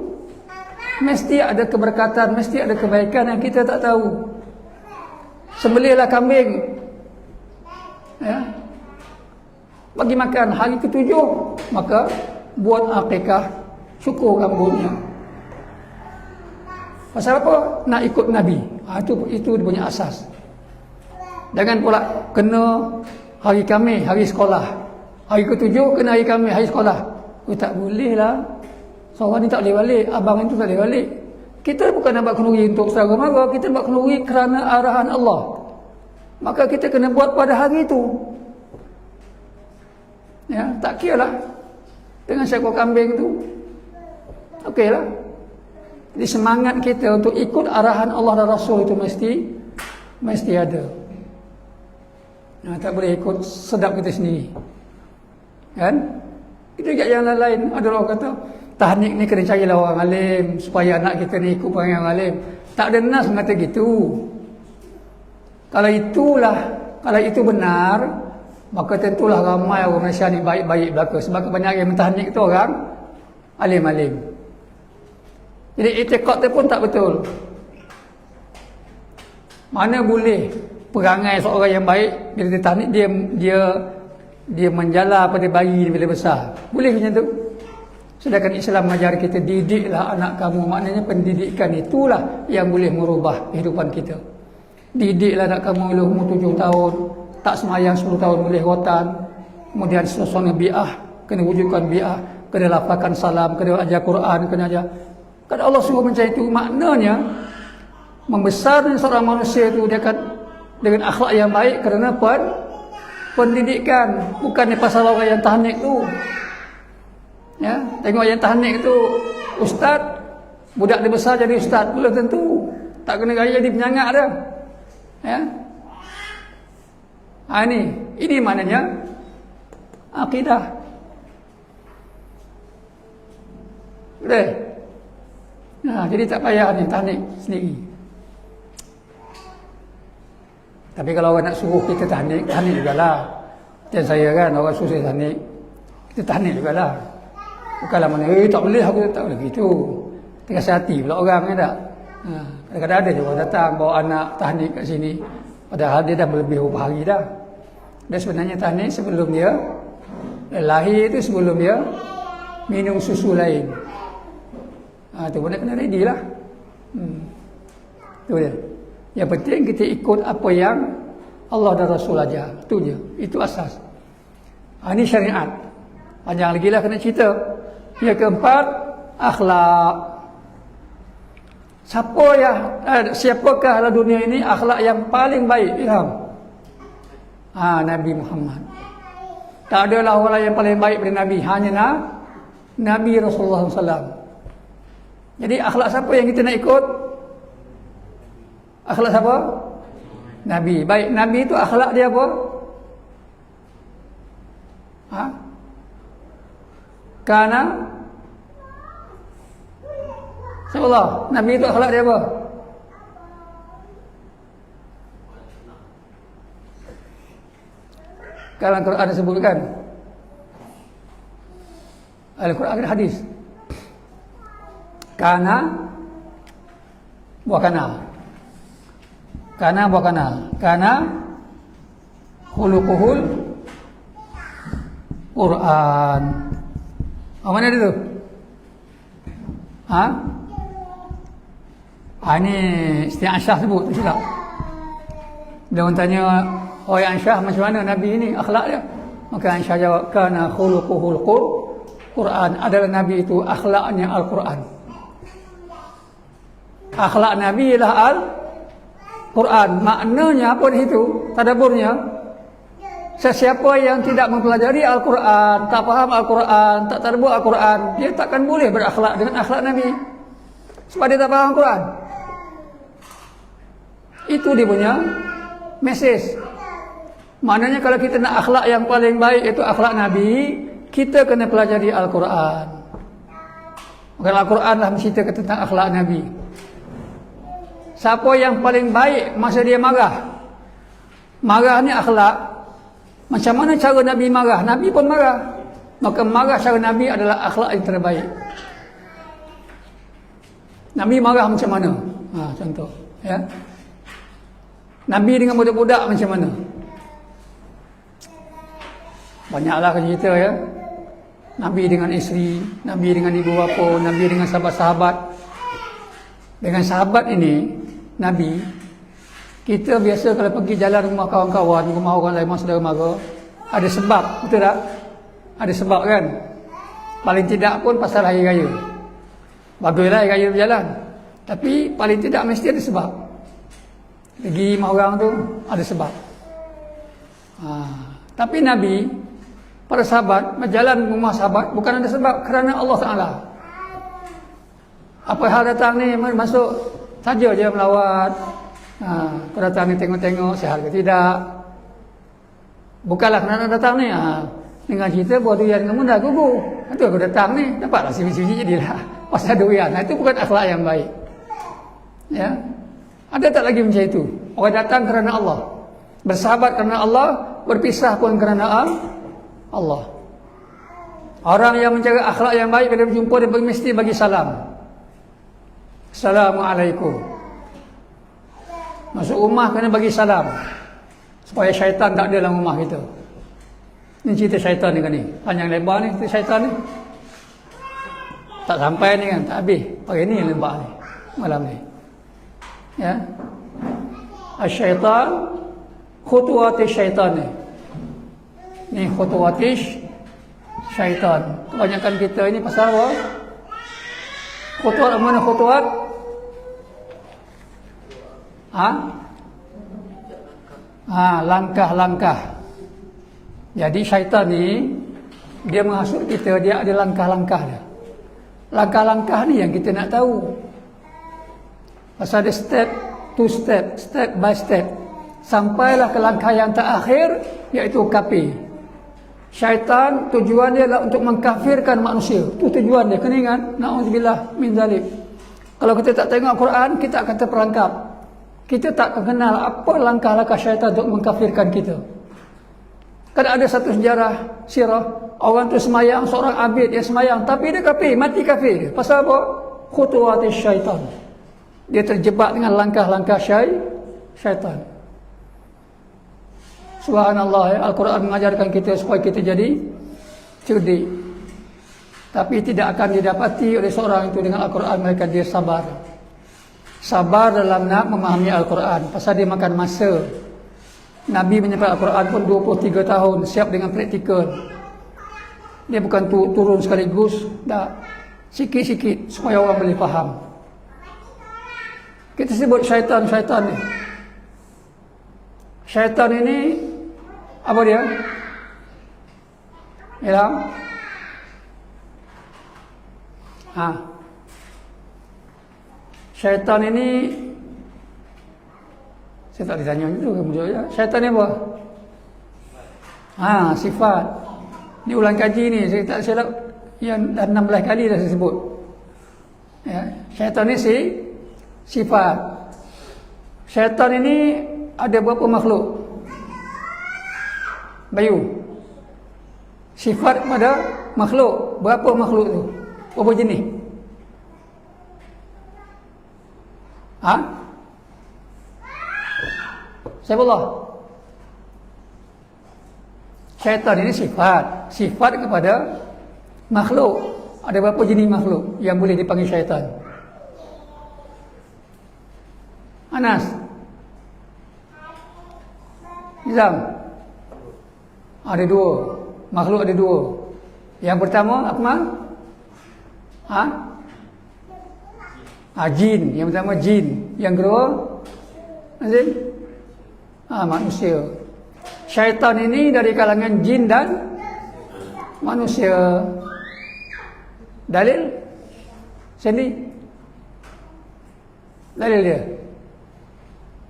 Mesti ada keberkatan, mesti ada kebaikan yang kita tak tahu. Sembelihlah kambing, ya, bagi makan hari ke-7, maka buat akikah, syukur rambutnya. Pasal apa? Nak ikut Nabi. Itu dia punya asas. Jangan pula kena hari Khamis, hari sekolah. Hari ke-7 kena hari Khamis, hari sekolah. Tak boleh lah. Seorang ni tak boleh balik, abang itu tak boleh balik. Kita bukan nak buat kenduri untuk saudara mara, kita buat kenduri kerana arahan Allah. Maka kita kena buat pada hari itu. Ya, tak kira lah dengan seekor kambing tu. Okey lah. Jadi semangat kita untuk ikut arahan Allah dan Rasul itu mesti ada. Tak boleh ikut sedap kita sendiri. Kan? Itu juga yang lain. Ada orang kata, tahnik ni kena carilah orang alim supaya anak kita ni ikut orang yang alim. Tak ada nas mengata gitu. Kalau itu benar, maka tentulah ramai orang Malaysia ni baik-baik belaka. Sebab kebanyakan yang mentahnik itu orang alim-alim. Jadi itikad tu pun tak betul. Mana boleh perangai seorang yang baik bila dia tahnik, dia menjala pada bayi bila besar. Boleh macam tu? Sedangkan Islam mengajar kita, didiklah anak kamu. Maknanya pendidikan itulah yang boleh merubah kehidupan kita. Didiklah anak kamu bila umur 7 tahun, tak semayang 10 tahun boleh rotan. Kemudian suasana bi'ah, kena wujudkan bi'ah, kena lafazkan salam, kena ajar Quran, kena ajar. Kan Allah suruh macam itu, maknanya membesarnya seorang manusia itu dia akan dengan akhlak yang baik kerana pendidikan, bukan pasal orang yang tahnik tu. Ya, tengok yang tahnik tu ustaz, budak dia besar jadi ustaz, belum tentu. Tak kena gaya jadi penyangat dah. Ya. Ini maknanya akidah. Boleh? Jadi tak payah ni tahnik sendiri. Tapi kalau orang nak suruh kita tahnik jugalah. Dan saya kan, orang suruh saya tahnik, kita tahnik jugalah. Bukanlah mana, tak boleh, aku tak boleh gitu. Terasa hati pula orang kan tak. Kadang-kadang ada je orang datang bawa anak tahnik kat sini, padahal dia dah lebih beberapa hari dah. Dan sebenarnya tahnik sebelum dia lahir itu, sebelum dia minum susu lain. Tu pun dah kena ready lah. Tu dia. Yang penting kita ikut apa yang Allah dan Rasul ajar. Itu je. Itu asas. Ini syariat. Panjang lagi lah kena cerita. Yang keempat, akhlak. Siapakah dalam dunia ini akhlak yang paling baik? Ilham. Nabi Muhammad. Tak adalah orang lain yang paling baik daripada Nabi. Hanya Nabi Rasulullah SAW. Jadi akhlak siapa yang kita nak ikut? Akhlak siapa? Nabi. Baik, Nabi itu akhlak dia apa? Karena Rasulullah, Nabi itu akhlak dia apa? Kalau Al-Quran disebutkan, Al-Quran ada hadis. Kana buah kana khuluquhul Quran. Mana dia tu? Ini Siti Aisyah sebut, tu silap. Dia orang tanya, "Oh ya Aisyah, macam mana Nabi ini akhlak dia?" Maka Aisyah jawab, "Kana khuluquhul Quran." Adalah Nabi itu akhlaknya Al-Quran. Akhlak Nabi ialah Al-Quran. Maknanya apa di situ? Tadaburnya, sesiapa yang tidak mempelajari Al-Quran, tak faham Al-Quran, tak tadabbur Al-Quran, dia takkan boleh berakhlak dengan akhlak Nabi. Sebab dia tak faham Al-Quran. Itu dia punya mesej. Maknanya kalau kita nak akhlak yang paling baik, itu akhlak Nabi, kita kena pelajari Al-Quran. Maka Al-Quran lah menceritakan tentang akhlak Nabi. Siapa yang paling baik masa dia marah? Marah ni akhlak. Macam mana cara Nabi marah? Nabi pun marah. Maka marah cara Nabi adalah akhlak yang terbaik. Nabi marah macam mana? Contoh, ya. Nabi dengan budak-budak macam mana? Banyaklah cerita, ya. Nabi dengan isteri, Nabi dengan ibu bapa, Nabi dengan sahabat-sahabat. Dengan sahabat ini, Nabi, kita biasa kalau pergi jalan rumah kawan-kawan, rumah orang lain, rumah saudara mara, ada sebab, betul tak? Ada sebab kan? Paling tidak pun pasal hari raya. Baguslah hari raya berjalan. Tapi paling tidak mesti ada sebab. Pergi rumah orang tu ada sebab. Tapi Nabi, para sahabat berjalan rumah sahabat bukan ada sebab, kerana Allah Ta'ala. Apa hal datang ni, masuk saja je melawat. Kau datang ni tengok-tengok sihat ke tidak. Bukanlah kerana datang ni, dengan cerita buat durian kamu dah gugur. Itu aku datang ni, dapatlah sini-sini jadilah pasal durian. Itu bukan akhlak yang baik. Ya. Ada tak lagi macam itu? Orang datang kerana Allah, bersahabat kerana Allah, berpisah pun kerana Allah. Orang yang mencari akhlak yang baik, bila berjumpa dia mesti bagi salam. Assalamualaikum. Masuk rumah kena bagi salam, supaya syaitan tak ada dalam rumah kita. Ini cerita syaitan ni kan ni, panjang lebar ni cerita syaitan ni. Tak sampai ni kan, tak habis. Pagi ni lebar ni, malam ni. Ya. Syaitan, khutuwati syaitan ni. Ni khutuwati syaitan. Kebanyakan kita ini pasal apa? Khutuwat mana khutuwat? Langkah-langkah. Jadi syaitan ni, dia menghasut kita, dia ada langkah-langkah dia. Langkah-langkah ni yang kita nak tahu. Pasal ada step to step, step by step. Sampailah ke langkah yang terakhir, iaitu kafir. Syaitan tujuan dia adalah untuk mengkafirkan manusia. Itu tujuan dia. Kena ingat, na'udzubillah min zalik. Kalau kita tak tengok Al-Quran, kita akan terperangkap. Kita tak kenal apa langkah-langkah syaitan untuk mengkafirkan kita. Kan ada satu sejarah sirah, orang tu semayang, seorang abid dia semayang, tapi dia kafir, mati kafir. Pasal apa? Khutuwati syaitan. Dia terjebak dengan langkah-langkah syaitan. Subhanallah, ya. Al-Quran mengajarkan kita supaya kita jadi cerdik. Tapi tidak akan didapati oleh seorang itu dengan Al-Quran, mereka dia sabar. Sabar dalam nak memahami Al-Quran. Pasal dia makan masa. Nabi menyampaikan Al-Quran pun 23 tahun, siap dengan praktikal. Dia bukan turun sekaligus, dah sikit-sikit supaya orang boleh faham. Kita sebut syaitan ni. Syaitan ini apa dia? Ilham? Syaitan ini, saya tak ditanya itu, syaitan ni apa? Sifat. Ni ulang kaji ni, saya tak silap, yang dah 16 kali dah saya sebut. Ya, syaitan ni sifat. Syaitan ini ada berapa makhluk? Bayu. Sifat pada makhluk. Berapa makhluk tu? Berapa jenis? Siapa Allah? Syaitan ini sifat. Sifat kepada makhluk. Ada berapa jenis makhluk yang boleh dipanggil syaitan? Anas? Nizam? Ada dua. Makhluk ada dua. Yang pertama, Akmal? Jin. Yang pertama jin. Yang kedua, Nazim? Manusia. Syaitan ini dari kalangan jin dan manusia. Dalil? Sini. Dalil dia.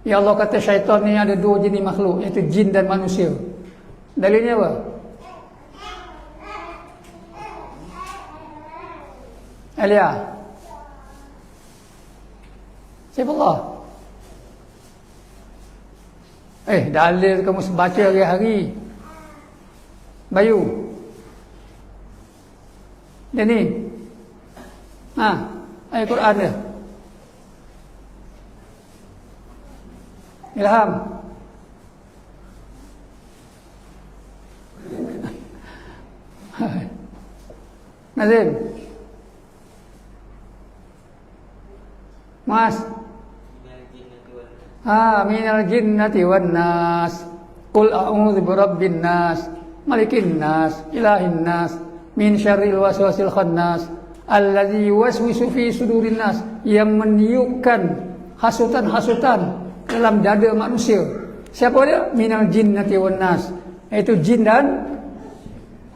Ya Allah kata syaitan ni ada dua jenis makhluk, iaitu jin dan manusia. Dalilnya apa? Alia. Siapa Allah? Dalil kamu baca hari-hari. Bayu. Dia ni. Ayat Quran dia. Ilham. Nazim. Mas. Minal jinnati wan nas. Qul a'udzu birabbin nas, malikin nas, ilahin nas, min syarril waswasil khannas, allazi yuwaswisu fi sudurin nas, yang meniupkan hasutan-hasutan dalam dada manusia. Siapa dia? Minal jinnati wan nas, iaitu jin dan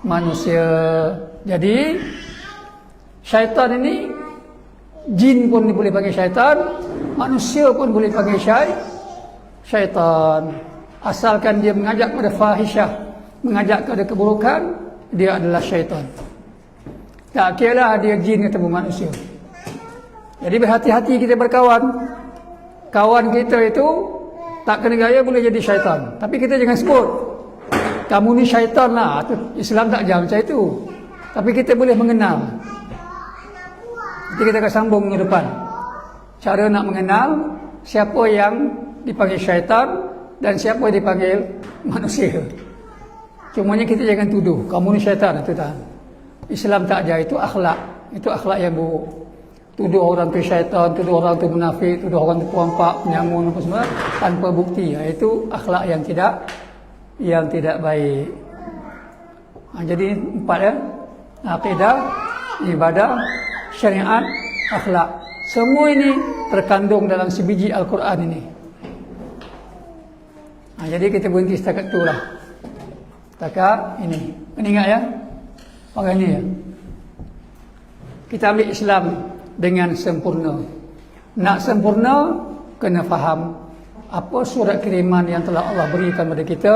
manusia. Jadi syaitan ini, jin pun boleh panggil syaitan, manusia pun boleh panggil syaitan. Asalkan dia mengajak kepada fahisyah, mengajak kepada keburukan, dia adalah syaitan. Tak kira dia jin atau manusia. Jadi berhati-hati kita berkawan. Kawan kita itu tak kena gaya boleh jadi syaitan. Tapi kita jangan sebut kamu ni syaitan lah. Islam tak ajar macam itu. Tapi kita boleh mengenal. Nanti kita akan sambung ke depan. Cara nak mengenal siapa yang dipanggil syaitan dan siapa yang dipanggil manusia. Cumanya kita jangan tuduh kamu ni syaitan atau tak. Islam tak ajar itu akhlak. Itu akhlak yang buruk. Tuduh orang tu syaitan, tuduh orang tu munafik, tuduh orang tu perompak, penyamun apa semua tanpa bukti. Itu akhlak yang tidak baik. Jadi 4 ya. Akidah, ibadah, syariat, akhlak. Semua ini terkandung dalam sebiji Al-Quran ini. Jadi kita berhenti setakat tu lah. Setakat ini. Ingat ya. Orang ini ya. Kita ambil Islam dengan sempurna. Nak sempurna, kena faham apa surat kiriman yang telah Allah berikan kepada kita,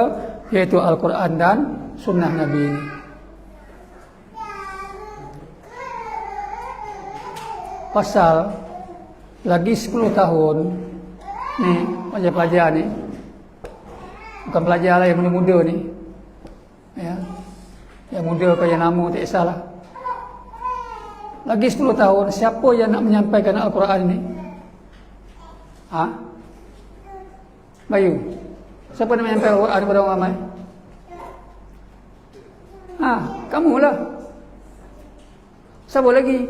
iaitu Al-Quran dan Sunnah Nabi ini. Pasal lagi 10 tahun ni, pelajar-pelajar ni, bukan pelajar lah, yang muda-muda ni ya, yang muda ke yang lama tak kisahlah. Lagi 10 tahun, siapa yang nak menyampaikan Al-Quran ini? Bayu, siapa nak menyampaikan Al-Quran kepada orang ramai? Kamulah. Siapa lagi?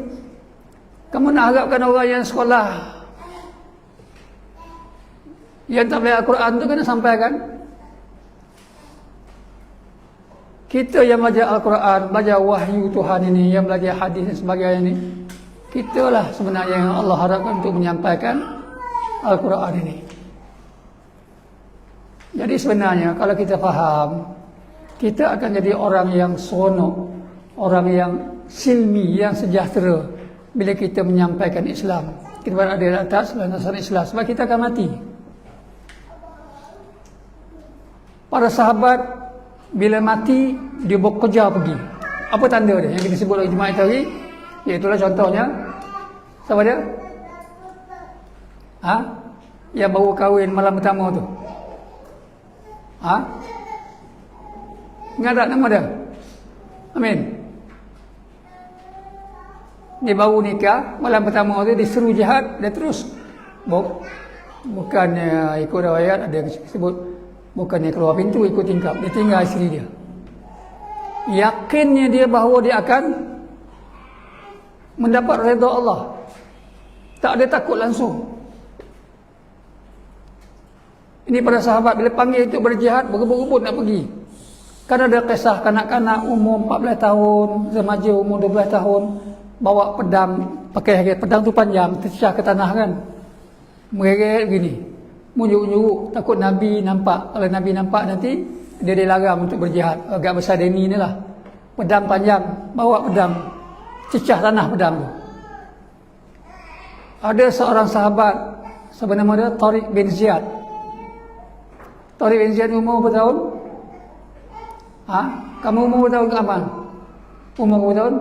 Kamu nak harapkan orang yang sekolah, yang tak belajar Al-Quran tu kena sampaikan? Kita yang belajar Al-Quran, belajar wahyu Tuhan ini, yang belajar hadis dan sebagainya ini, kita lah sebenarnya yang Allah harapkan untuk menyampaikan Al-Quran ini. Jadi sebenarnya kalau kita faham kita akan jadi orang yang seronok, orang yang silmi, yang sejahtera bila kita menyampaikan Islam. Kita berada di atas landasan Islam, sebab kita akan mati. Para sahabat bila mati, dia bekerja pergi. Apa tanda dia yang kita sebut oleh jemaah tadi? Iaitulah contohnya, siapa dia? Yang baru kahwin malam pertama tu. Ingat tak nama dia? Amin. Dia baru nikah, malam pertama tu dia seru jihad, dia terus bukannya ikut riwayat ada sebut, bukannya keluar pintu, ikut tingkap, dia tinggal isteri dia. Yakinnya dia bahawa dia akan mendapat redha Allah, tak ada takut langsung. Ini para sahabat bila panggil untuk berjihad, berebut-rebut nak pergi. Kan ada kisah kanak-kanak umur 14 tahun, remaja umur 12 tahun, bawa pedang, pakai pedang tu panjang, tercecah ke tanah kan. Mereka begini, menyuruh-nyuruh, takut Nabi nampak. Kalau Nabi nampak nanti dia dilarang untuk berjihad. Agak besar Deni ni lah, pedang panjang, bawa pedang, cecah tanah pedang tu. Ada seorang sahabat sebenarnya dia Tariq bin Ziyad. Tariq bin Ziyad umur berapa tahun? Kamu umur berapa tahun ke Aman? Umur berapa tahun?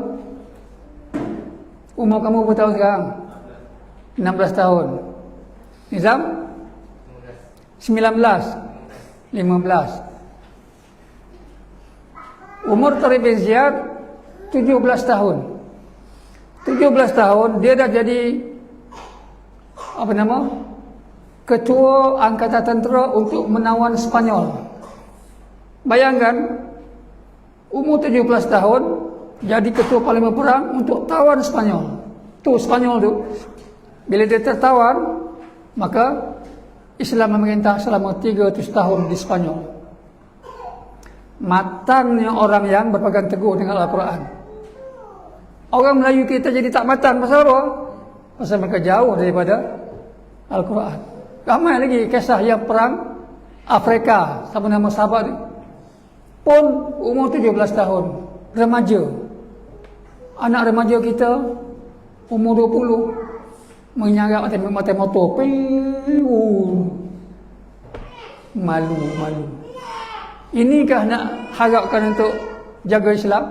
Umur kamu berapa tahun sekarang? 16 tahun. Nizam? 19. 15. Umur Tariq bin Ziyad 17 tahun. 17 tahun dia dah jadi ketua angkatan tentera untuk menawan Spanyol. Bayangkan, umur 17 tahun jadi ketua parlimen perang untuk tawan Spanyol. Spanyol tu bila dia tertawan, maka Islam memerintah selama 300 tahun di Spanyol. Matangnya orang yang berpegang teguh dengan Al-Quran. Orang Melayu kita jadi tak matang, pasal apa? Pasal mereka jauh daripada Al-Quran. Ramai lagi kisah yang perang Afrika, siapa nama sahabat pun umur 17 tahun, remaja. Anak remaja kita umur 20 menyangak mata motor. Malu. Inikah nak harapkan untuk jaga Islam?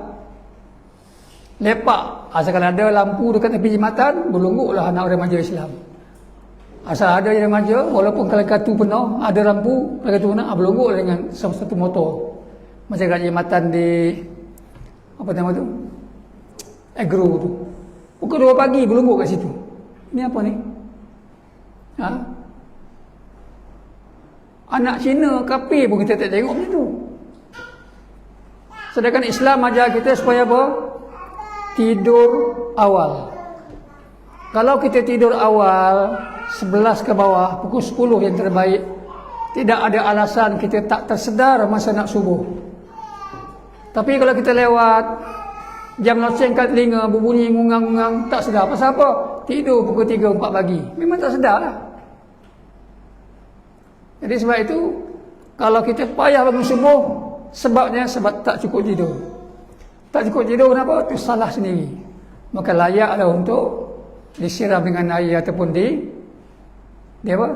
Lepak, asalkan ada lampu dekat tepi jembatan, berlungguklah anak remaja Islam. Asal ada remaja, walaupun kalkatu penuh, ada lampu, kalkatu penuh, berlungguklah dengan satu motor. Macam kat jembatan di apa nama tu? Agro tu. Pukul 2 pagi berlungguk kat situ. Ni apa ni? Anak Cina kafir pun kita tak tengok macam tu. Sedangkan Islam ajar kita supaya apa? Tidur awal. Kalau kita tidur awal 11 ke bawah, pukul 10 yang terbaik, tidak ada alasan kita tak tersedar masa nak subuh. Tapi kalau kita lewat jam loceng kat telinga, berbunyi ngungang-ngungang, tak sedar. Pasal apa? Tidur pukul 3-4 pagi, memang tak sedar lah. Jadi sebab itu, kalau kita payah bangun subuh, sebabnya sebab tak cukup tidur. Tak cukup tidur kenapa? Itu salah sendiri. Maka layaklah untuk disiram dengan air ataupun di apa?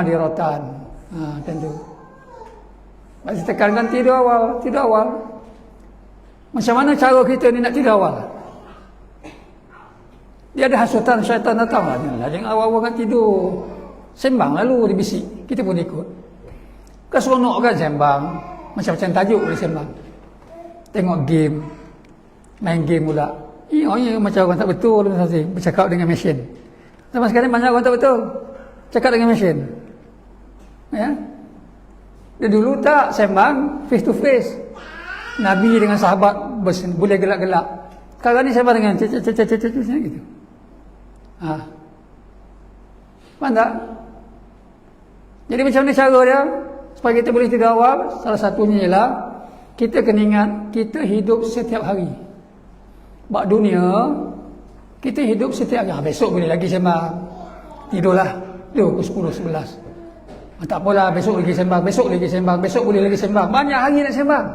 Di rotan. Tentu. Masih tekankan tidur awal. Macam mana cara kita ni nak tidur awal? Dia ada hasutan syaitan datang lah. Jangan awal-awal kan tidur. Sembang lalu dibisik. Kita pun ikut. Keseronok kan sembang. Macam-macam tajuk boleh sembang. Tengok game. Main game pula. Macam orang tak betul. Bercakap dengan mesin. Sama sekarang banyak orang tak betul. Cakap dengan mesin. Ya. Dia dulu tak sembang face to face. Nabi dengan sahabat boleh gelak-gelak. Sekarang ni sembang dengan gitu. Faham tak? Jadi macam ni cara dia supaya kita boleh tidur awal. Salah satunya ialah kita kena ingat kita hidup setiap hari. Bak dunia kita hidup setiap hari. Besok boleh lagi sembang. Tidurlah. Pukul 10, 11. Tak apalah, besok lagi sembang, besok lagi sembang, besok boleh lagi sembang. Banyak hari nak sembang.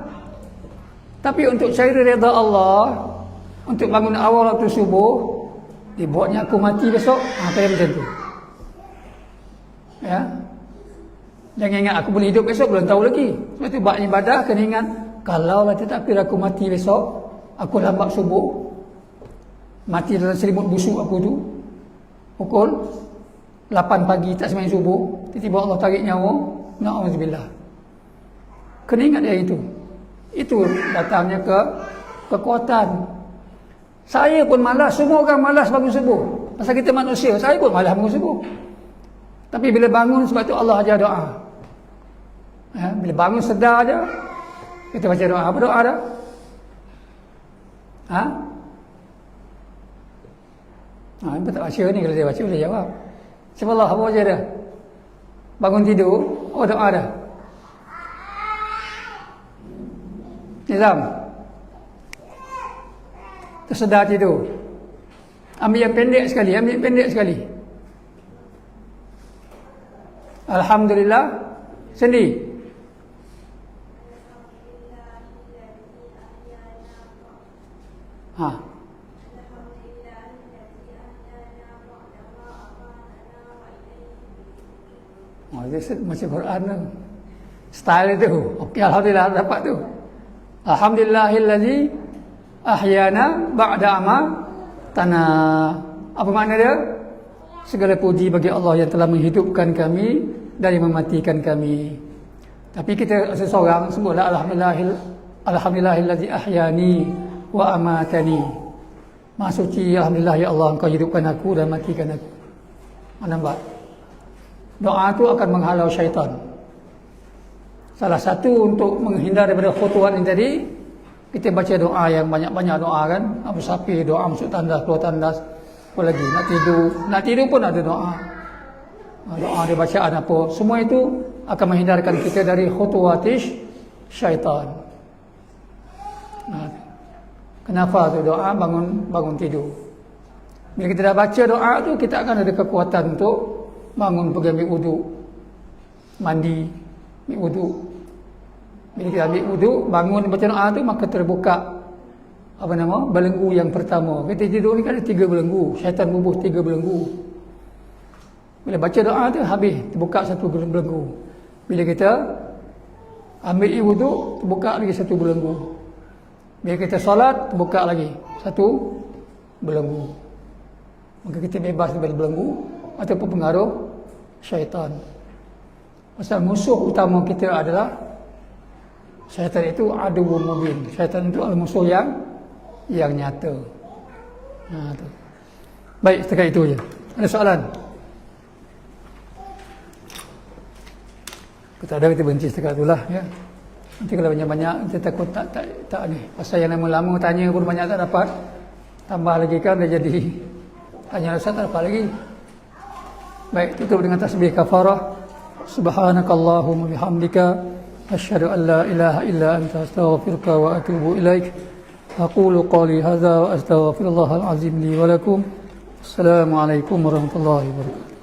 Tapi untuk cari redha Allah, untuk bangun awal waktu subuh, dibuatnya aku mati besok, kaya macam tu. Ya. Jangan ingat aku boleh hidup besok, belum tahu lagi. Sebab tu buat ibadah kena ingat, kalau lah takdir aku mati besok, aku lambat subuh, mati dalam selimut busuk aku tu, pukul 8 pagi tak sembahyang subuh, tiba-tiba Allah tarik nyawa, na'udzubillah. Kena ingat dia itu. Itu datangnya kekuatan. Saya pun malas, semua orang malas bangun subuh. Pasal kita manusia, saya pun malas bangun subuh. Tapi bila bangun, sebab tu Allah ajar doa. Ya, bila bangun sedar aja, kita baca doa. Apa doa dah? Ini tak baca ni, kalau dia baca boleh jawab. Sebab Allah apa baca dah? Bangun tidur, doa dah. Nizam, tersedar tidur. Ambil yang pendek sekali, Alhamdulillah, sendi. Dia macam Quran tu. Style tu. Okey, Alhamdulillah dapat tu. Alhamdulillahillazi ahyana ba'da amatana. Apa makna dia? Segala puji bagi Allah yang telah menghidupkan kami dari mematikan kami. Tapi kita seseorang sebutlah Alhamdulillahillazi ahyani wa amatani. Maha suci, Alhamdulillah ya Allah, Engkau hidupkan aku dan matikan aku. Nampak? Doa tu akan menghalau syaitan. Salah satu untuk menghindar daripada khutuat ini tadi, kita baca doa yang banyak-banyak doa kan. Abu Sapi, doa masuk tandas, keluar tandas. Apa lagi? Nak tidur pun ada doa. Doa dia bacaan apa. Semua itu akan menghindarkan kita dari khutuwatish syaitan. Kenapa tu doa bangun tidur. Bila kita dah baca doa tu, kita akan ada kekuatan untuk bangun pergi ambil wuduk, mandi, ambil wuduk. Bila kita ambil wuduk, bangun baca doa tu, maka terbuka belenggu yang pertama. Kita tidur ni kan ada 3 belenggu, syaitan bubuh 3 belenggu. Bila baca doa tu habis, terbuka 1 belenggu. Bila kita ambil wuduk, terbuka lagi 1 belenggu. Bila kita solat, terbuka lagi 1 belenggu. Maka kita bebas daripada belenggu ataupun pengaruh syaitan. Pasal musuh utama kita adalah syaitan. Itu aduwwun mubin. Syaitan itu adalah musuh yang nyata. Tu. Baik, setakat itu je. Ada soalan? Kalau tak ada, kita berhenti setakat itulah ya. Nanti kalau banyak-banyak, kita takut tak ni. Pasal yang lama-lama tanya pun banyak tak dapat. Tambah lagi kan dia jadi tanya rasa tak dapat lagi. Baik, tutup dengan tasbih kafarah. Subhanakallahumma bihamdika asyhadu an la ilaha illa anta astaghfiruka wa atubu ilaik. Aqulu qali hadza wa astaghfirullahal azim li wa lakum. Assalamualaikum warahmatullahi wabarakatuh.